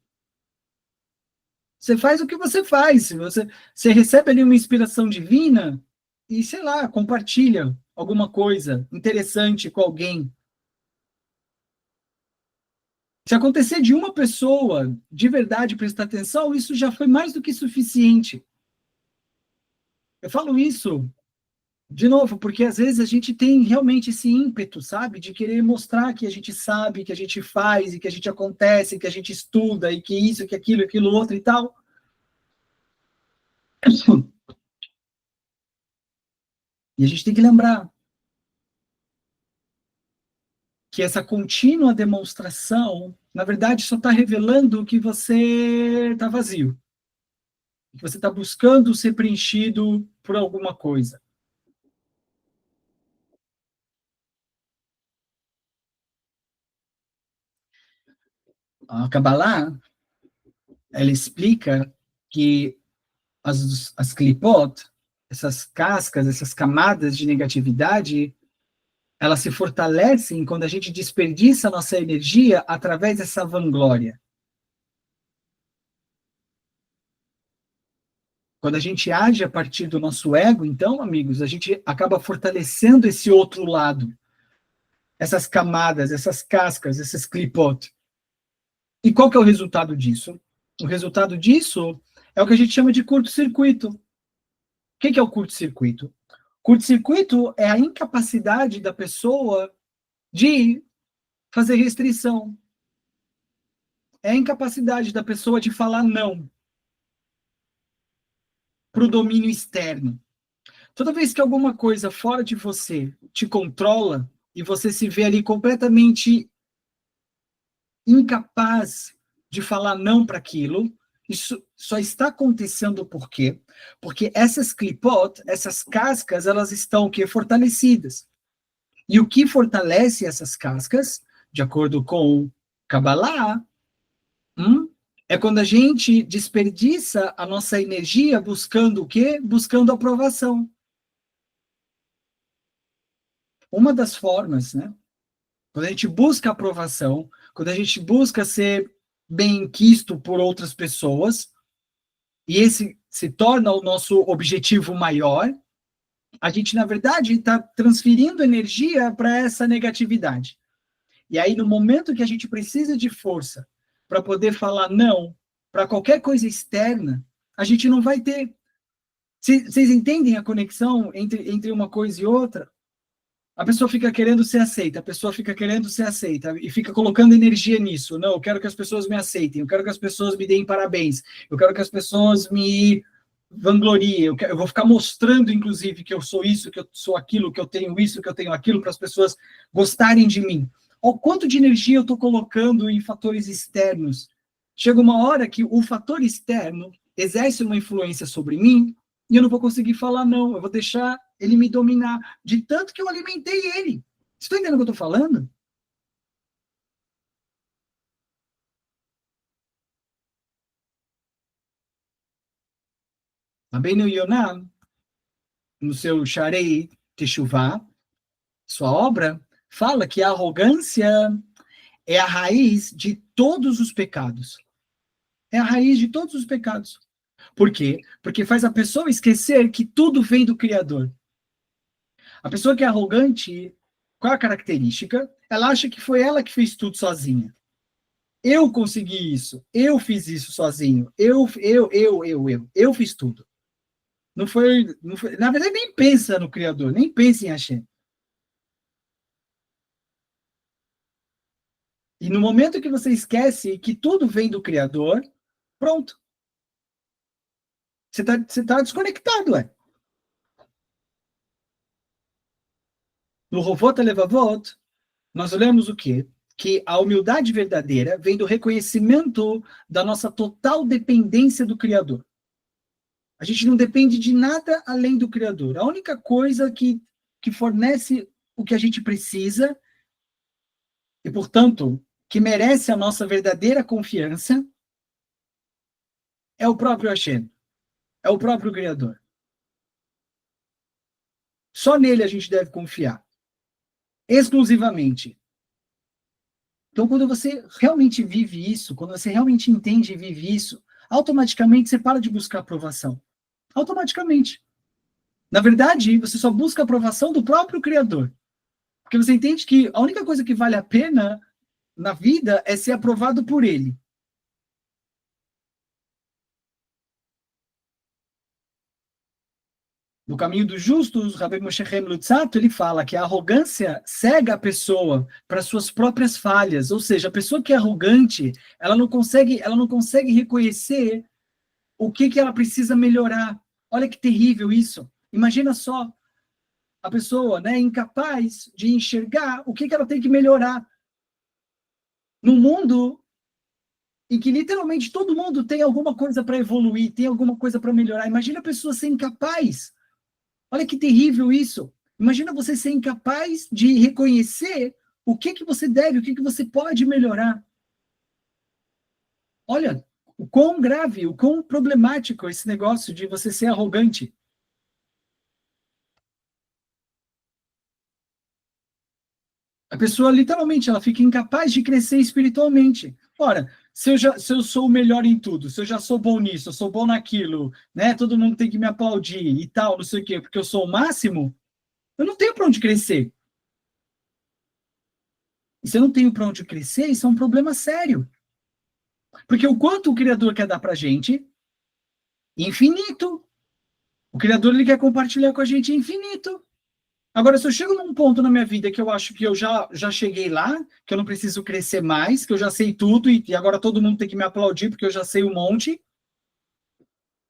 Você faz o que você faz, se você recebe ali uma inspiração divina e, sei lá, compartilha alguma coisa interessante com alguém. Se acontecer de uma pessoa de verdade prestar atenção, isso já foi mais do que suficiente. Eu falo isso de novo, porque às vezes a gente tem realmente esse ímpeto, sabe? De querer mostrar que a gente sabe, que a gente faz, e que a gente acontece, que a gente estuda, e que isso, que aquilo outro e tal. E a gente tem que lembrar que essa contínua demonstração, na verdade, só está revelando que você está vazio, que você está buscando ser preenchido por alguma coisa. A Kabbalah, ela explica que as clipot, essas cascas, essas camadas de negatividade, elas se fortalecem quando a gente desperdiça a nossa energia através dessa vanglória. Quando a gente age a partir do nosso ego, então, amigos, a gente acaba fortalecendo esse outro lado, essas camadas, essas cascas, esses clipot. E qual que é o resultado disso? O resultado disso é o que a gente chama de curto-circuito. O que é o curto-circuito? Curto-circuito é a incapacidade da pessoa de fazer restrição. É a incapacidade da pessoa de falar não para o domínio externo. Toda vez que alguma coisa fora de você te controla e você se vê ali completamente incapaz de falar não para aquilo, isso só está acontecendo por quê? Porque essas clipot, essas cascas, elas estão o quê? Fortalecidas. E o que fortalece essas cascas, de acordo com Kabbalah, é quando a gente desperdiça a nossa energia buscando o quê? Buscando aprovação. Uma das formas, né? Quando a gente busca aprovação, quando a gente busca ser bem quisto por outras pessoas, e esse se torna o nosso objetivo maior, a gente, na verdade, está transferindo energia para essa negatividade. E aí, no momento que a gente precisa de força para poder falar não para qualquer coisa externa, a gente não vai ter. Vocês entendem a conexão entre uma coisa e outra? A pessoa fica querendo ser aceita, a pessoa fica querendo ser aceita e fica colocando energia nisso. Não, eu quero que as pessoas me aceitem, eu quero que as pessoas me deem parabéns, eu quero que as pessoas me vangloriem, eu vou ficar mostrando, inclusive, que eu sou isso, que eu sou aquilo, que eu tenho isso, que eu tenho aquilo, para as pessoas gostarem de mim. O quanto de energia eu estou colocando em fatores externos. Chega uma hora que o fator externo exerce uma influência sobre mim e eu não vou conseguir falar não, eu vou deixar ele me dominar, de tanto que eu alimentei ele. Você está entendendo o que eu estou falando? Também no Yonah, no seu Sharei Teshuvah, sua obra, fala que a arrogância é a raiz de todos os pecados. É a raiz de todos os pecados. Por quê? Porque faz a pessoa esquecer que tudo vem do Criador. A pessoa que é arrogante, qual é a característica? Ela acha que foi ela que fez tudo sozinha. Eu consegui isso, eu fiz isso sozinho, eu fiz tudo. Não foi, na verdade, nem pensa no Criador, nem pensa em Hashem. E no momento que você esquece que tudo vem do Criador, pronto. Você tá desconectado, ué. No Rovot Levavot, nós olhamos o quê? Que a humildade verdadeira vem do reconhecimento da nossa total dependência do Criador. A gente não depende de nada além do Criador. A única coisa que fornece o que a gente precisa e, portanto, que merece a nossa verdadeira confiança é o próprio Hashem, é o próprio Criador. Só nele a gente deve confiar, exclusivamente. Então, quando você realmente vive isso, quando você realmente entende e vive isso, automaticamente você para de buscar aprovação. Automaticamente. Na verdade, você só busca a aprovação do próprio Criador. Porque você entende que a única coisa que vale a pena na vida é ser aprovado por ele. No Caminho dos Justos, Rabbi Moshe Chaim Luzzatto, ele fala que a arrogância cega a pessoa para suas próprias falhas, ou seja, a pessoa que é arrogante, ela não consegue reconhecer o que ela precisa melhorar. Olha que terrível isso. Imagina só a pessoa, né, incapaz de enxergar o que ela tem que melhorar. Num mundo em que literalmente todo mundo tem alguma coisa para evoluir, tem alguma coisa para melhorar. Imagina a pessoa ser incapaz. Olha que terrível isso. Imagina você ser incapaz de reconhecer o que você deve, o que você pode melhorar. Olha, o quão grave, o quão problemático esse negócio de você ser arrogante. A pessoa, literalmente, ela fica incapaz de crescer espiritualmente. Ora, se eu sou o melhor em tudo, se eu já sou bom nisso, eu sou bom naquilo, né? Todo mundo tem que me aplaudir e tal, não sei o quê, porque eu sou o máximo, eu não tenho para onde crescer. E se eu não tenho para onde crescer, isso é um problema sério. Porque o quanto o Criador quer dar para a gente, infinito. O Criador ele quer compartilhar com a gente infinito. Agora, se eu chego num ponto na minha vida que eu acho que eu já cheguei lá, que eu não preciso crescer mais, que eu já sei tudo e agora todo mundo tem que me aplaudir porque eu já sei um monte,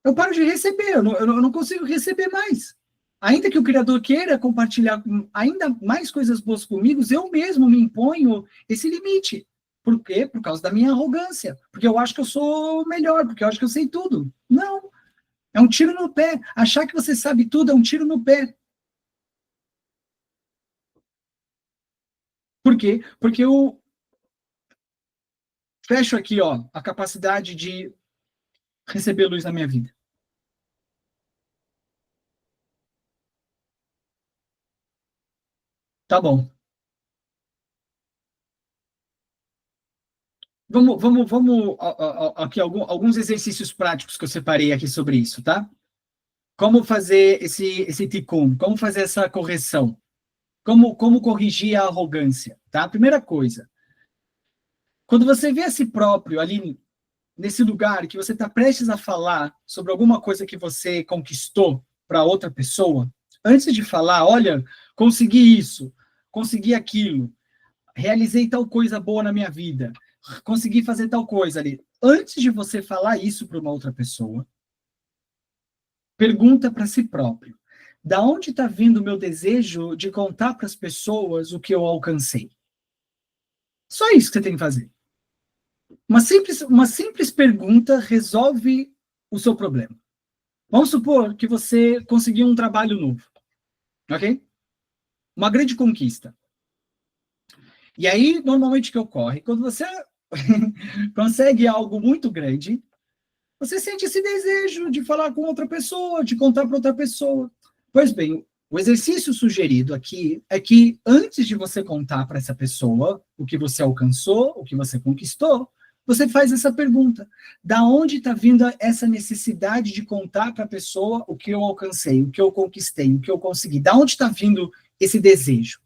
eu paro de receber, eu não consigo receber mais. Ainda que o Criador queira compartilhar ainda mais coisas boas comigo, eu mesmo me imponho esse limite. Por quê? Por causa da minha arrogância. Porque eu acho que eu sou melhor, porque eu acho que eu sei tudo. Não. É um tiro no pé. Achar que você sabe tudo é um tiro no pé. Por quê? Porque eu fecho aqui, ó, a capacidade de receber luz na minha vida. Tá bom. Vamos aqui alguns exercícios práticos que eu separei aqui sobre isso, tá? Como fazer esse tikkun? Como fazer essa correção? Como corrigir a arrogância, tá? Primeira coisa, quando você vê a si próprio ali nesse lugar que você está prestes a falar sobre alguma coisa que você conquistou para outra pessoa, antes de falar, olha, consegui isso, consegui aquilo, realizei tal coisa boa na minha vida, consegui fazer tal coisa ali. Antes de você falar isso para uma outra pessoa, pergunta para si próprio: da onde está vindo o meu desejo de contar para as pessoas o que eu alcancei? Só isso que você tem que fazer. Uma simples pergunta resolve o seu problema. Vamos supor que você conseguiu um trabalho novo, ok? Uma grande conquista. E aí, normalmente o que ocorre? Quando você consegue algo muito grande, você sente esse desejo de falar com outra pessoa, de contar para outra pessoa. Pois bem, O exercício sugerido aqui é que antes de você contar para essa pessoa o que você alcançou, o que você conquistou, você faz essa pergunta: da onde está vindo essa necessidade de contar para a pessoa o que eu alcancei, o que eu conquistei, o que eu consegui? Da onde está vindo esse desejo?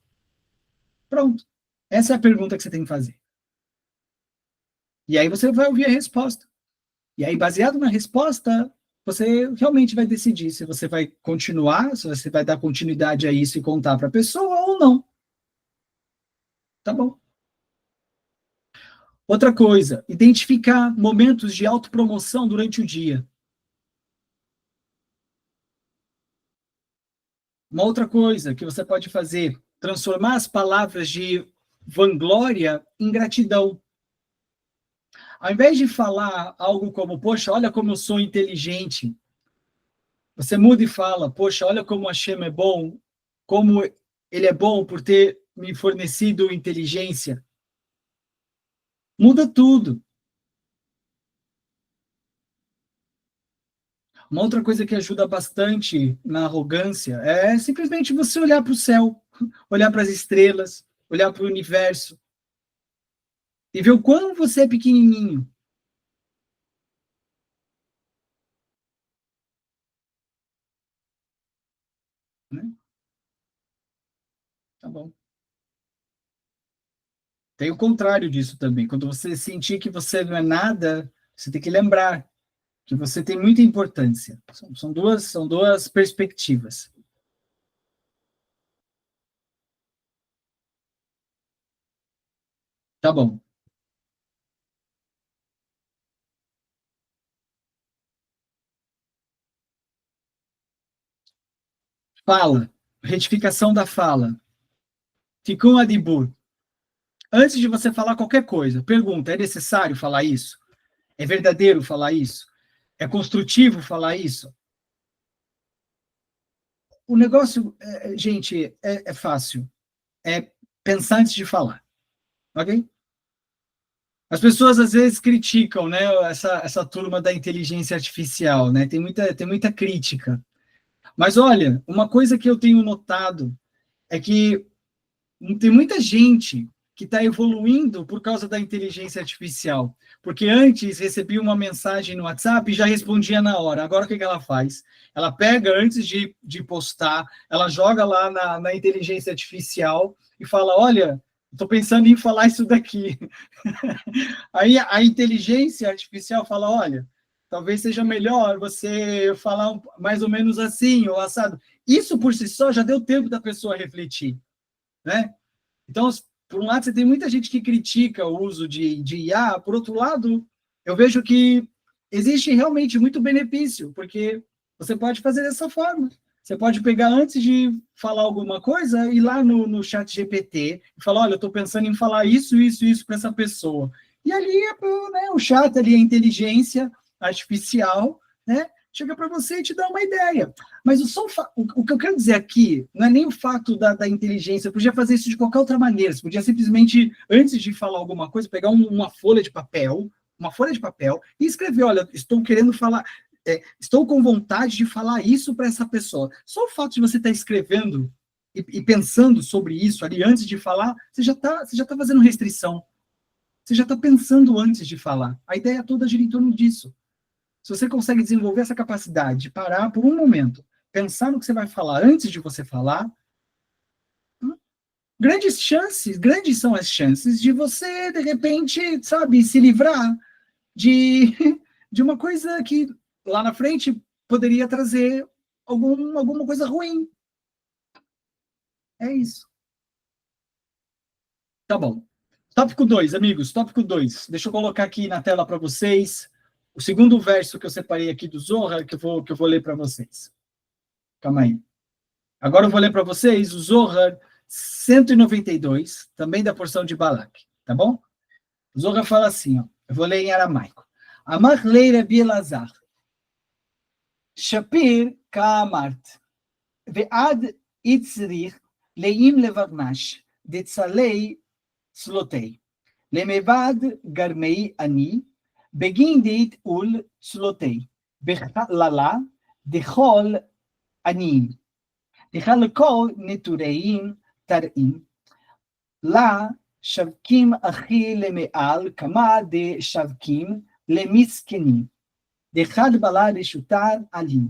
Pronto. Essa é a pergunta que você tem que fazer. E aí você vai ouvir a resposta. E aí, baseado na resposta, você realmente vai decidir se você vai continuar, se você vai dar continuidade a isso e contar para a pessoa ou não. Tá bom. Outra coisa, identificar momentos de autopromoção durante o dia. Uma outra coisa que você pode fazer, transformar as palavras de vanglória em gratidão. Ao invés de falar algo como, poxa, olha como eu sou inteligente, você muda e fala, poxa, olha como o Hashem é bom, como ele é bom por ter me fornecido inteligência. Muda tudo. Uma outra coisa que ajuda bastante na arrogância é simplesmente você olhar para o céu, olhar para as estrelas, olhar para o universo e ver o quão você é pequenininho. Né? Tá bom. Tem o contrário disso também. Quando você sentir que você não é nada, você tem que lembrar que você tem muita importância. São duas perspectivas. Tá bom. Fala. Retificação da fala. Ficou adibur. Antes de você falar qualquer coisa, pergunta: é necessário falar isso? É verdadeiro falar isso? É construtivo falar isso? O negócio, gente, é fácil. É pensar antes de falar, ok? As pessoas às vezes criticam, né, essa turma da inteligência artificial, né? Tem muita crítica. Mas olha, uma coisa que eu tenho notado é que tem muita gente que está evoluindo por causa da inteligência artificial. Porque antes recebia uma mensagem no WhatsApp e já respondia na hora. Agora o que ela faz? Ela pega antes de postar, ela joga lá na inteligência artificial e fala: olha, estou pensando em falar isso daqui. Aí a inteligência artificial fala: olha, talvez seja melhor você falar mais ou menos assim, ou assado. Isso por si só já deu tempo da pessoa refletir, né? Então, por um lado, você tem muita gente que critica o uso de IA, por outro lado, eu vejo que existe realmente muito benefício, porque você pode fazer dessa forma. Você pode pegar antes de falar alguma coisa, ir lá no chat GPT e falar: olha, eu estou pensando em falar isso, isso, isso para essa pessoa. E ali, né, o chat ali, a inteligência artificial, né, chega para você e te dá uma ideia. Mas o que eu quero dizer aqui não é nem o fato da inteligência, eu podia fazer isso de qualquer outra maneira, você podia simplesmente, antes de falar alguma coisa, pegar uma folha de papel e escrever: olha, estou querendo falar, estou com vontade de falar isso para essa pessoa. Só o fato de você estar escrevendo e pensando sobre isso ali antes de falar, você já tá fazendo restrição. Você já está pensando antes de falar. A ideia toda gira em torno disso. Se você consegue desenvolver essa capacidade de parar por um momento, pensar no que você vai falar antes de você falar, grandes são as chances de você, de repente, sabe, se livrar de, de uma coisa que lá na frente poderia trazer alguma coisa ruim. É isso. Tá bom. Tópico 2, amigos, tópico 2. Deixa eu colocar aqui na tela para vocês o segundo verso que eu separei aqui do Zohar, que eu vou ler para vocês. Calma aí. Agora eu vou ler para vocês o Zohar 192, também da porção de Balak, tá bom? O Zohar fala assim, ó, eu vou ler em aramaico. Amar leira bielazar, shapir kaamart, ve'ad itzrich leim levarnash, detzalei slotei, lemevad garmei ani, begindit ul slotei, bechlala dechol ani. לכלכל נטוראים תראים, לה שווקים אחי למעל, כמה דשווקים למסכנים, דחד בלה רשותה עלים,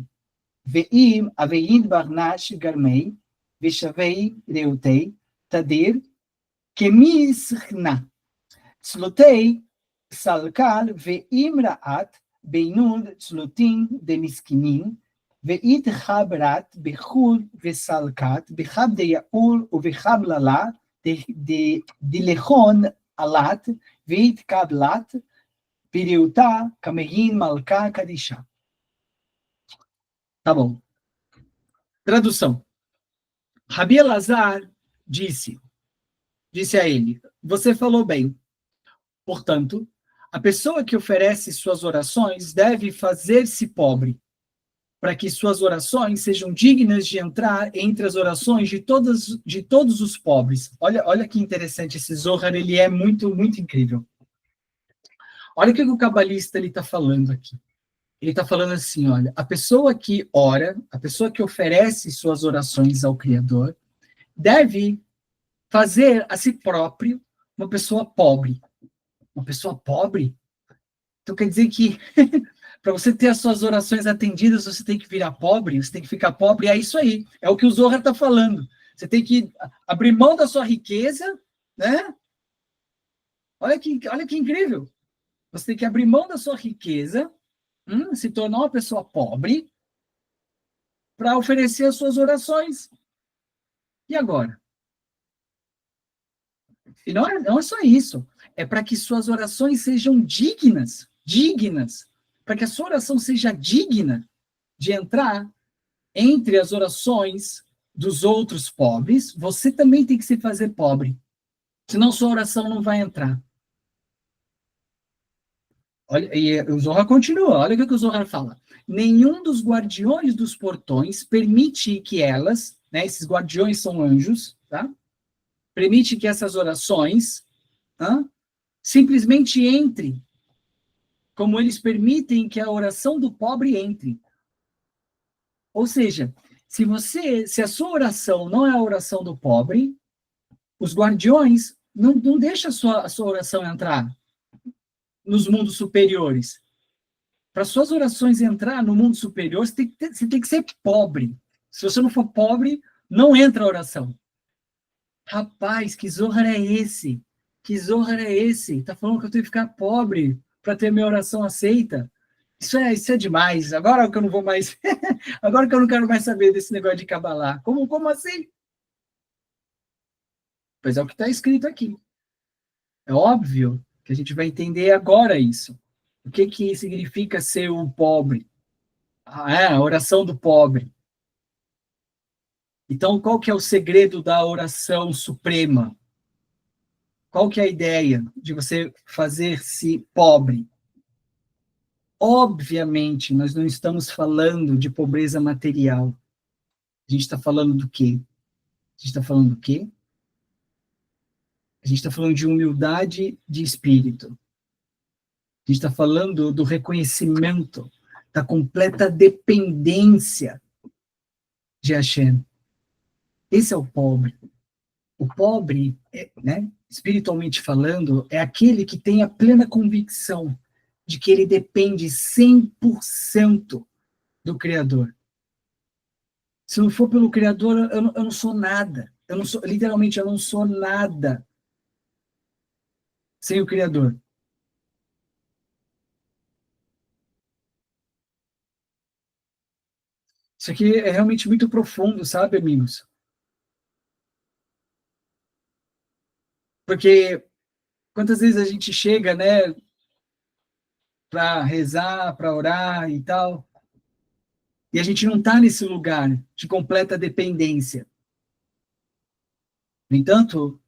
ואם אביין ברנש גרמי, ושווי ראותי, תדיר, כמי סכנה, צלותי סלקל, ואם רעת, בינון צלוטין דמסכנין, ואית חברת בחול וסלקת, בחב דיעול ובחב ללה, דלכון עלת, ואית קבלת, בריאותה כמהין מלכה קדישה. Tá bom. Tradução. Rabi Elazar disse a ele, você falou bem. Portanto, a pessoa que oferece suas orações deve fazer-se pobre, para que suas orações sejam dignas de entrar entre as orações de todos os pobres. Olha que interessante, esse Zohar, ele é muito, muito incrível. Olha o que o cabalista está falando aqui. Ele está falando assim, olha, a pessoa que ora, a pessoa que oferece suas orações ao Criador, deve fazer a si próprio uma pessoa pobre. Uma pessoa pobre? Então quer dizer que para você ter as suas orações atendidas, você tem que virar pobre, você tem que ficar pobre, é isso aí. É o que o Zohar está falando. Você tem que abrir mão da sua riqueza, né? Olha que incrível. Você tem que abrir mão da sua riqueza, se tornar uma pessoa pobre, para oferecer as suas orações. E agora? E não é só isso. É para que suas orações sejam dignas. Para que a sua oração seja digna de entrar entre as orações dos outros pobres, você também tem que se fazer pobre. Senão sua oração não vai entrar. Olha, e o Zohar continua, olha o que o Zohar fala. Nenhum dos guardiões dos portões permite que elas, né, esses guardiões são anjos, tá? Permite que essas orações simplesmente entrem, como eles permitem que a oração do pobre entre. Ou seja, se a sua oração não é a oração do pobre, os guardiões não deixam a sua oração entrar nos mundos superiores. Para suas orações entrar no mundo superior, você tem que ser pobre. Se você não for pobre, não entra a oração. Rapaz, que Zohar é esse? Que Zohar é esse? Tá falando que eu tenho que ficar pobre para ter minha oração aceita? Isso é demais. Agora que eu não vou mais... Agora que eu não quero mais saber desse negócio de Kabbalah. Como assim? Pois é o que está escrito aqui. É óbvio que a gente vai entender agora isso. O que significa ser o pobre? A oração do pobre. Então, qual que é o segredo da oração suprema? Qual que é a ideia de você fazer-se pobre? Obviamente, nós não estamos falando de pobreza material. A gente está falando do quê? A gente está falando do quê? A gente está falando de humildade de espírito. A gente está falando do reconhecimento, da completa dependência de Hashem. Esse é o pobre. O pobre, né, espiritualmente falando, é aquele que tem a plena convicção de que ele depende 100% do Criador. Se não for pelo Criador, eu não sou nada. Literalmente, eu não sou nada sem o Criador. Isso aqui é realmente muito profundo, sabe, amigos? Porque quantas vezes a gente chega, né, para rezar, para orar e tal, e a gente não está nesse lugar de completa dependência. No entanto,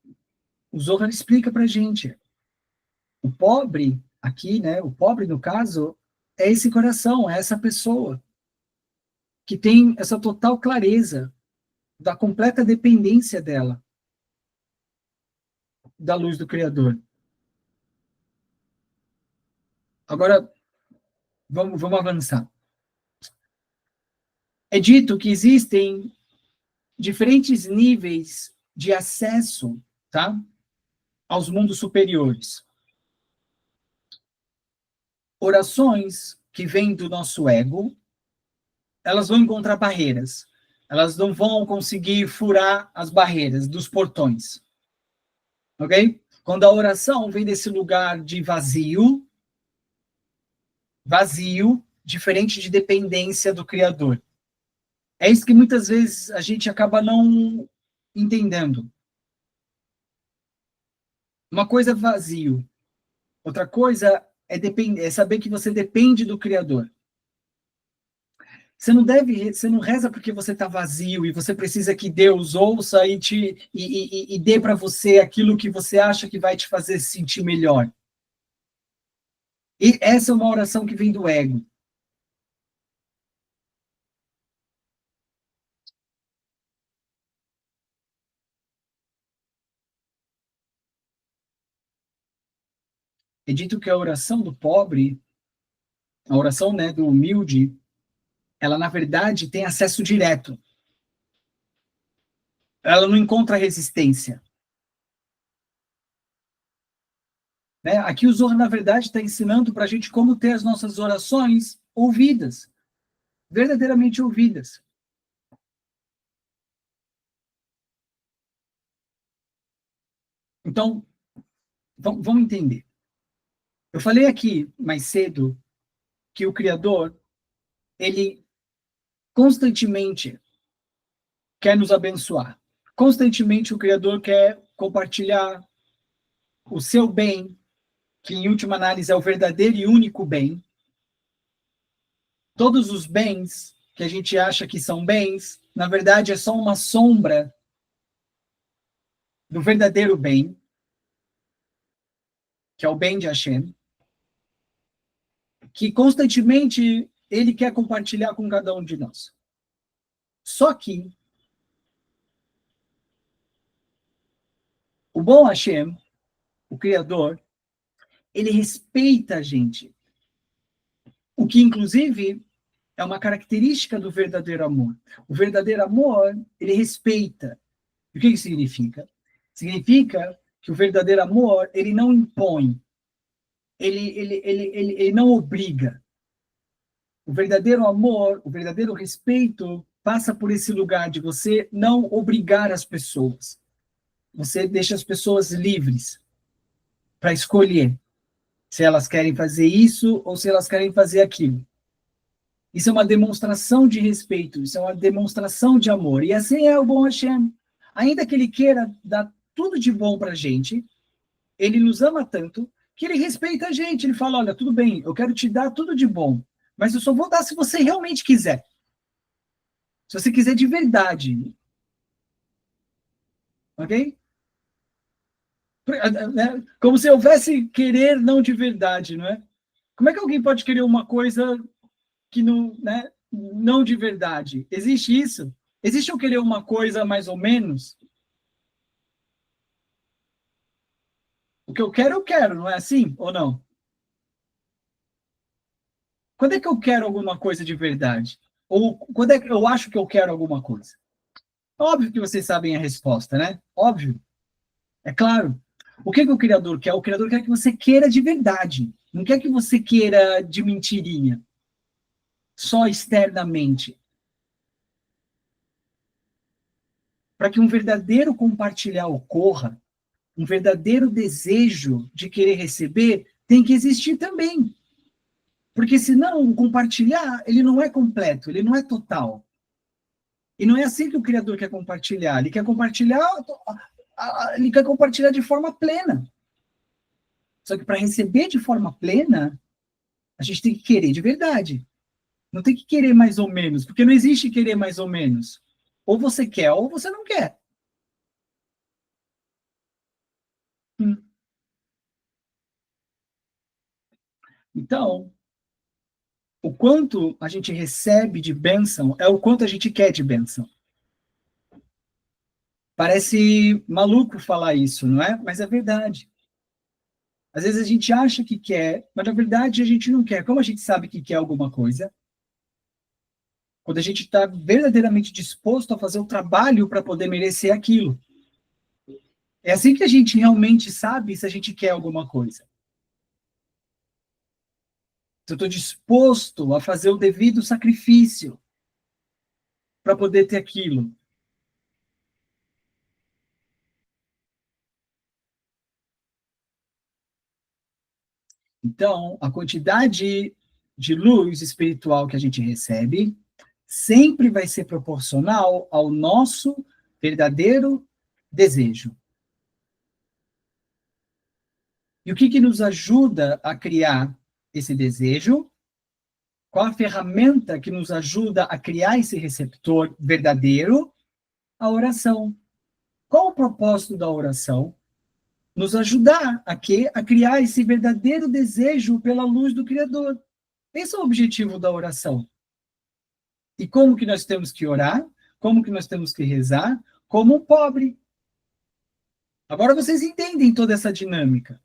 o Zohar explica para a gente. O pobre aqui, né, o pobre no caso, é esse coração, é essa pessoa que tem essa total clareza da completa dependência dela, da luz do Criador. Agora, vamos avançar. É dito que existem diferentes níveis de acesso, tá? Aos mundos superiores. Orações que vêm do nosso ego, elas vão encontrar barreiras. Elas não vão conseguir furar as barreiras dos portões. Ok? Quando a oração vem desse lugar de vazio, diferente de dependência do Criador. É isso que muitas vezes a gente acaba não entendendo. Uma coisa é vazio, outra coisa é saber que você depende do Criador. Você não reza porque você está vazio e você precisa que Deus ouça e dê para você aquilo que você acha que vai te fazer se sentir melhor. E essa é uma oração que vem do ego. É dito que a oração do pobre, a oração, né, do humilde, ela na verdade tem acesso direto. Ela não encontra resistência. Né? Aqui o Zohar, na verdade, está ensinando para a gente como ter as nossas orações ouvidas, verdadeiramente ouvidas. Então, vamos entender. Eu falei aqui mais cedo que o Criador, ele constantemente quer nos abençoar. Constantemente o Criador quer compartilhar o seu bem, que em última análise é o verdadeiro e único bem. Todos os bens que a gente acha que são bens, na verdade é só uma sombra do verdadeiro bem, que é o bem de Hashem, que constantemente ele quer compartilhar com cada um de nós. Só que o bom Hashem, o Criador, ele respeita a gente. O que, inclusive, é uma característica do verdadeiro amor. O verdadeiro amor, ele respeita. E o que isso significa? Significa que o verdadeiro amor, ele não impõe, ele não obriga. O verdadeiro amor, o verdadeiro respeito, passa por esse lugar de você não obrigar as pessoas. Você deixa as pessoas livres para escolher se elas querem fazer isso ou se elas querem fazer aquilo. Isso é uma demonstração de respeito, isso é uma demonstração de amor. E assim é o bom Hashem. Ainda que ele queira dar tudo de bom para a gente, ele nos ama tanto que ele respeita a gente. Ele fala, olha, tudo bem, eu quero te dar tudo de bom, mas eu só vou dar se você realmente quiser. Se você quiser de verdade. Ok? Como se houvesse querer não de verdade, não é? Como é que alguém pode querer uma coisa que não, né, não de verdade? Existe isso? Existe eu querer uma coisa mais ou menos? O que eu quero, não é assim ou não? Quando é que eu quero alguma coisa de verdade? Ou quando é que eu acho que eu quero alguma coisa? Óbvio que vocês sabem a resposta, né? Óbvio. É claro. O que o Criador quer? O Criador quer que você queira de verdade. Não quer que você queira de mentirinha. Só externamente. Para que um verdadeiro compartilhar ocorra, um verdadeiro desejo de querer receber, tem que existir também. Porque senão o compartilhar, ele não é completo, ele não é total. E não é assim que o Criador quer compartilhar. Ele quer compartilhar de forma plena. Só que para receber de forma plena, a gente tem que querer de verdade. Não tem que querer mais ou menos, porque não existe querer mais ou menos. Ou você quer, ou você não quer. Hum. Então, o quanto a gente recebe de bênção é o quanto a gente quer de bênção. Parece maluco falar isso, não é? Mas é verdade. Às vezes a gente acha que quer, mas na verdade a gente não quer. Como a gente sabe que quer alguma coisa? Quando a gente está verdadeiramente disposto a fazer o trabalho para poder merecer aquilo. É assim que a gente realmente sabe se a gente quer alguma coisa. Se eu estou disposto a fazer o devido sacrifício para poder ter aquilo. Então, a quantidade de luz espiritual que a gente recebe sempre vai ser proporcional ao nosso verdadeiro desejo. E o que nos ajuda a criar esse desejo? Qual a ferramenta que nos ajuda a criar esse receptor verdadeiro? A oração. Qual o propósito da oração? Nos ajudar a quê? A criar esse verdadeiro desejo pela luz do Criador. Esse é o objetivo da oração. E como que nós temos que orar? Como que nós temos que rezar? Como um pobre. Agora vocês entendem toda essa dinâmica.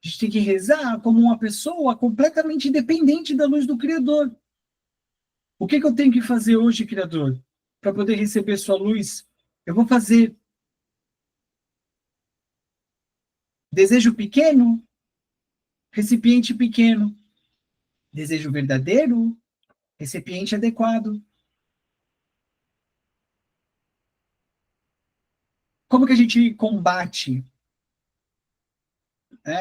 A gente tem que rezar como uma pessoa completamente independente da luz do Criador. O que eu tenho que fazer hoje, Criador, para poder receber sua luz? Eu vou fazer desejo pequeno, recipiente pequeno. Desejo verdadeiro, recipiente adequado. Como que a gente combate?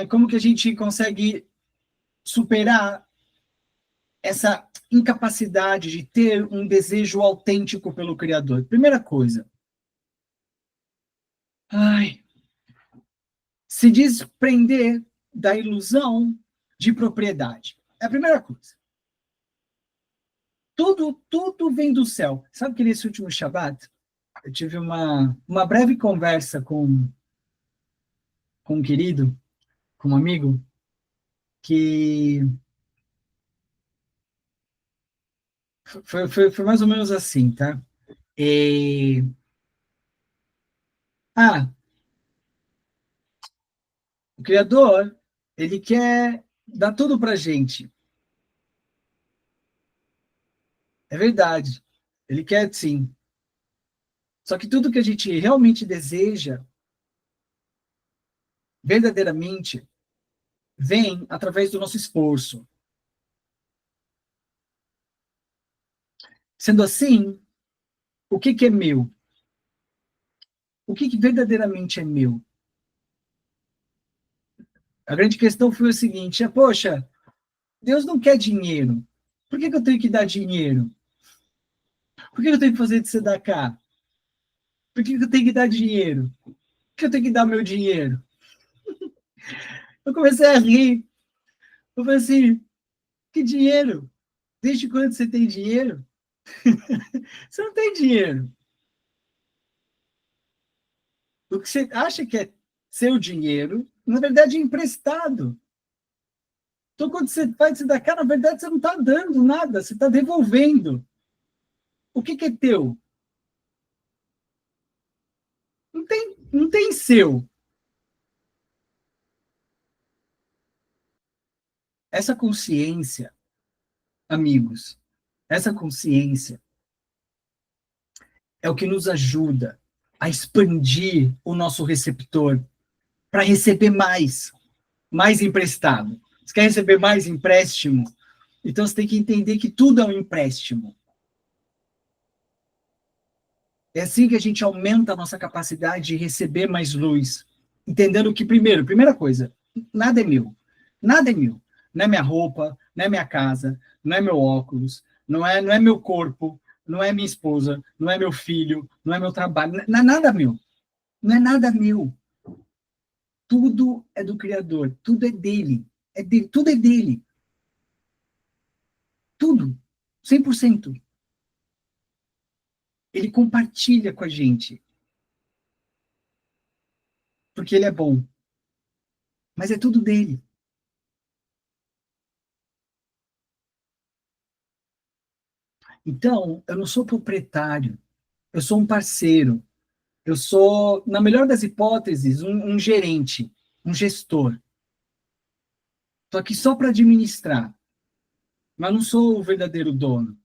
Como que a gente consegue superar essa incapacidade de ter um desejo autêntico pelo Criador? Primeira coisa. Se desprender da ilusão de propriedade. É a primeira coisa. Tudo vem do céu. Sabe que nesse último Shabbat, eu tive uma breve conversa com um querido, com um amigo, que foi mais ou menos assim, tá? E... o Criador, ele quer dar tudo pra gente. É verdade. Ele quer, sim. Só que tudo que a gente realmente deseja, verdadeiramente, vem através do nosso esforço. Sendo assim, o que é meu? O que verdadeiramente é meu? A grande questão foi o seguinte: poxa, Deus não quer dinheiro. Por que eu tenho que dar dinheiro? Por que eu tenho que fazer de tzedakah? Por que eu tenho que dar dinheiro? Por que eu tenho que dar meu dinheiro? Eu comecei a rir. Eu falei assim: que dinheiro? Desde quando você tem dinheiro? Você não tem dinheiro. O que você acha que é seu dinheiro, na verdade é emprestado. Então, quando você faz isso daqui, na verdade, você não está dando nada, você está devolvendo. O que é teu? Não tem seu. Essa consciência, amigos, essa consciência é o que nos ajuda a expandir o nosso receptor para receber mais emprestado. Você quer receber mais empréstimo? Então você tem que entender que tudo é um empréstimo. É assim que a gente aumenta a nossa capacidade de receber mais luz. Entendendo que, primeira coisa, nada é meu. Nada é meu. Não é minha roupa, não é minha casa, não é meu óculos, não é meu corpo, não é minha esposa, não é meu filho, não é meu trabalho, não é nada meu. Não é nada meu. Tudo é do Criador, tudo é dele. É dele, tudo é dele. Tudo. 100%. Ele compartilha com a gente. Porque ele é bom. Mas é tudo dele. Então, eu não sou proprietário. Eu sou um parceiro. Eu sou, na melhor das hipóteses, um gerente, um gestor. Estou aqui só para administrar. mas não sou o verdadeiro dono.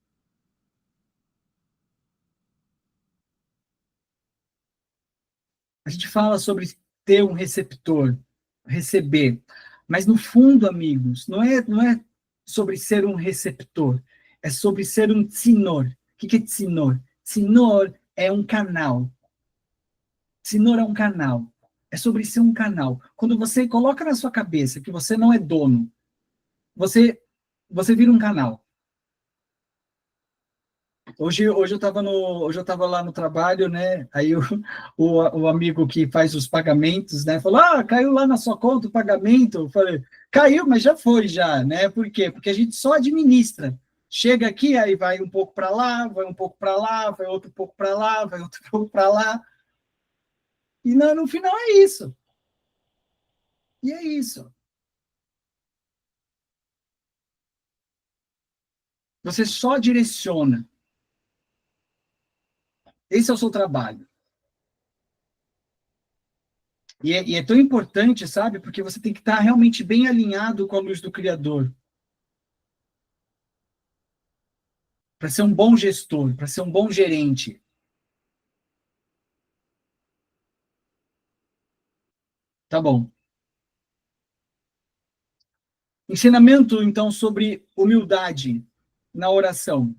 A gente fala sobre ter um receptor, receber, mas no fundo, amigos, não é sobre ser um receptor, é sobre ser um tzinor. O que é tzinor? Tzinor é um canal. Tzinor é um canal. É sobre ser um canal. Quando você coloca na sua cabeça que você não é dono, você vira um canal. Hoje eu estava lá no trabalho, né? Aí o amigo que faz os pagamentos, né? Falou: Ah, caiu lá na sua conta o pagamento. Eu falei: Caiu, mas já foi, já, né? Por quê? Porque a gente só administra. Chega aqui, aí vai um pouco para lá, vai um pouco para lá, vai outro pouco para lá, vai outro pouco para lá. E no final é isso. E é isso. Você só direciona. Esse é o seu trabalho. E é tão importante, sabe? Porque você tem que estar realmente bem alinhado com a luz do Criador, para ser um bom gestor, para ser um bom gerente. Tá bom. Ensinamento, então, sobre humildade na oração.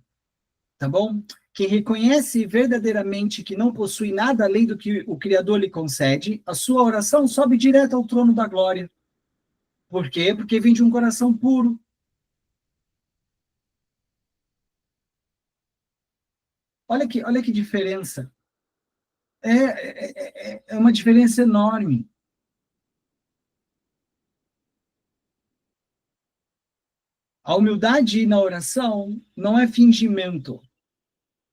Tá bom? Quem reconhece verdadeiramente que não possui nada além do que o Criador lhe concede, a sua oração sobe direto ao trono da glória. Por quê? Porque vem de um coração puro. Olha que diferença. É uma diferença enorme. A humildade na oração não é fingimento,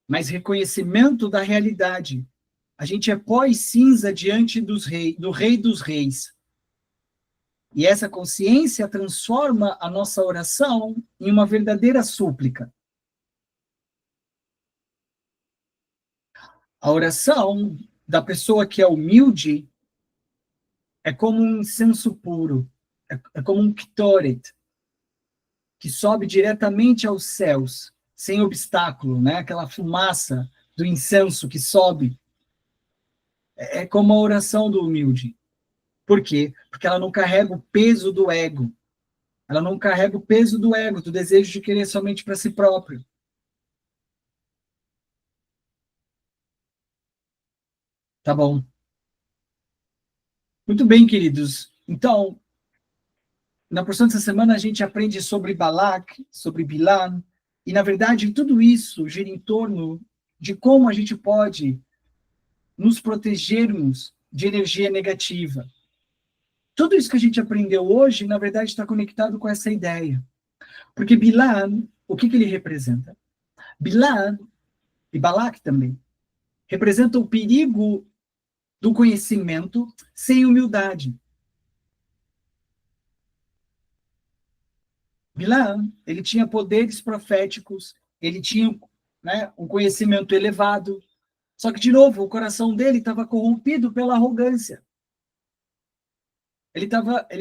mas reconhecimento da realidade. A gente é pó e cinza diante do Rei dos Reis. E essa consciência transforma a nossa oração em uma verdadeira súplica. A oração da pessoa que é humilde é como um incenso puro, é como um ktoret, que sobe diretamente aos céus, sem obstáculo, né? Aquela fumaça do incenso que sobe. É como a oração do humilde. Por quê? Porque ela não carrega o peso do ego. Ela não carrega o peso do ego, do desejo de querer somente para si próprio. Tá bom. Muito bem, queridos. Então, na porção dessa semana a gente aprende sobre Balak, sobre Bilam, e na verdade tudo isso gira em torno de como a gente pode nos protegermos de energia negativa. Tudo isso que a gente aprendeu hoje, na verdade, está conectado com essa ideia. Porque Bilam, o que ele representa? Bilam, e Balak também, representa o perigo do conhecimento sem humildade. Bilam, ele tinha poderes proféticos, ele tinha, né, um conhecimento elevado, só que, de novo, o coração dele estava corrompido pela arrogância. Ele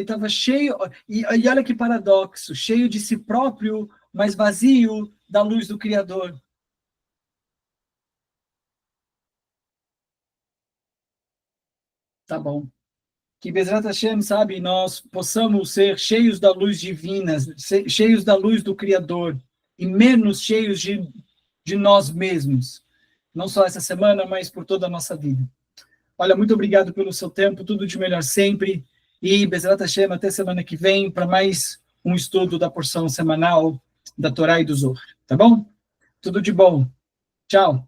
tava cheio, e olha que paradoxo, cheio de si próprio, mas vazio da luz do Criador. Tá bom. Que Bezrat Hashem, sabe, nós possamos ser cheios da luz divina, cheios da luz do Criador, e menos cheios de nós mesmos. Não só essa semana, mas por toda a nossa vida. Olha, muito obrigado pelo seu tempo, tudo de melhor sempre. E Bezrat Hashem, até semana que vem, para mais um estudo da porção semanal da Torá e do Zohar. Tá bom? Tudo de bom. Tchau.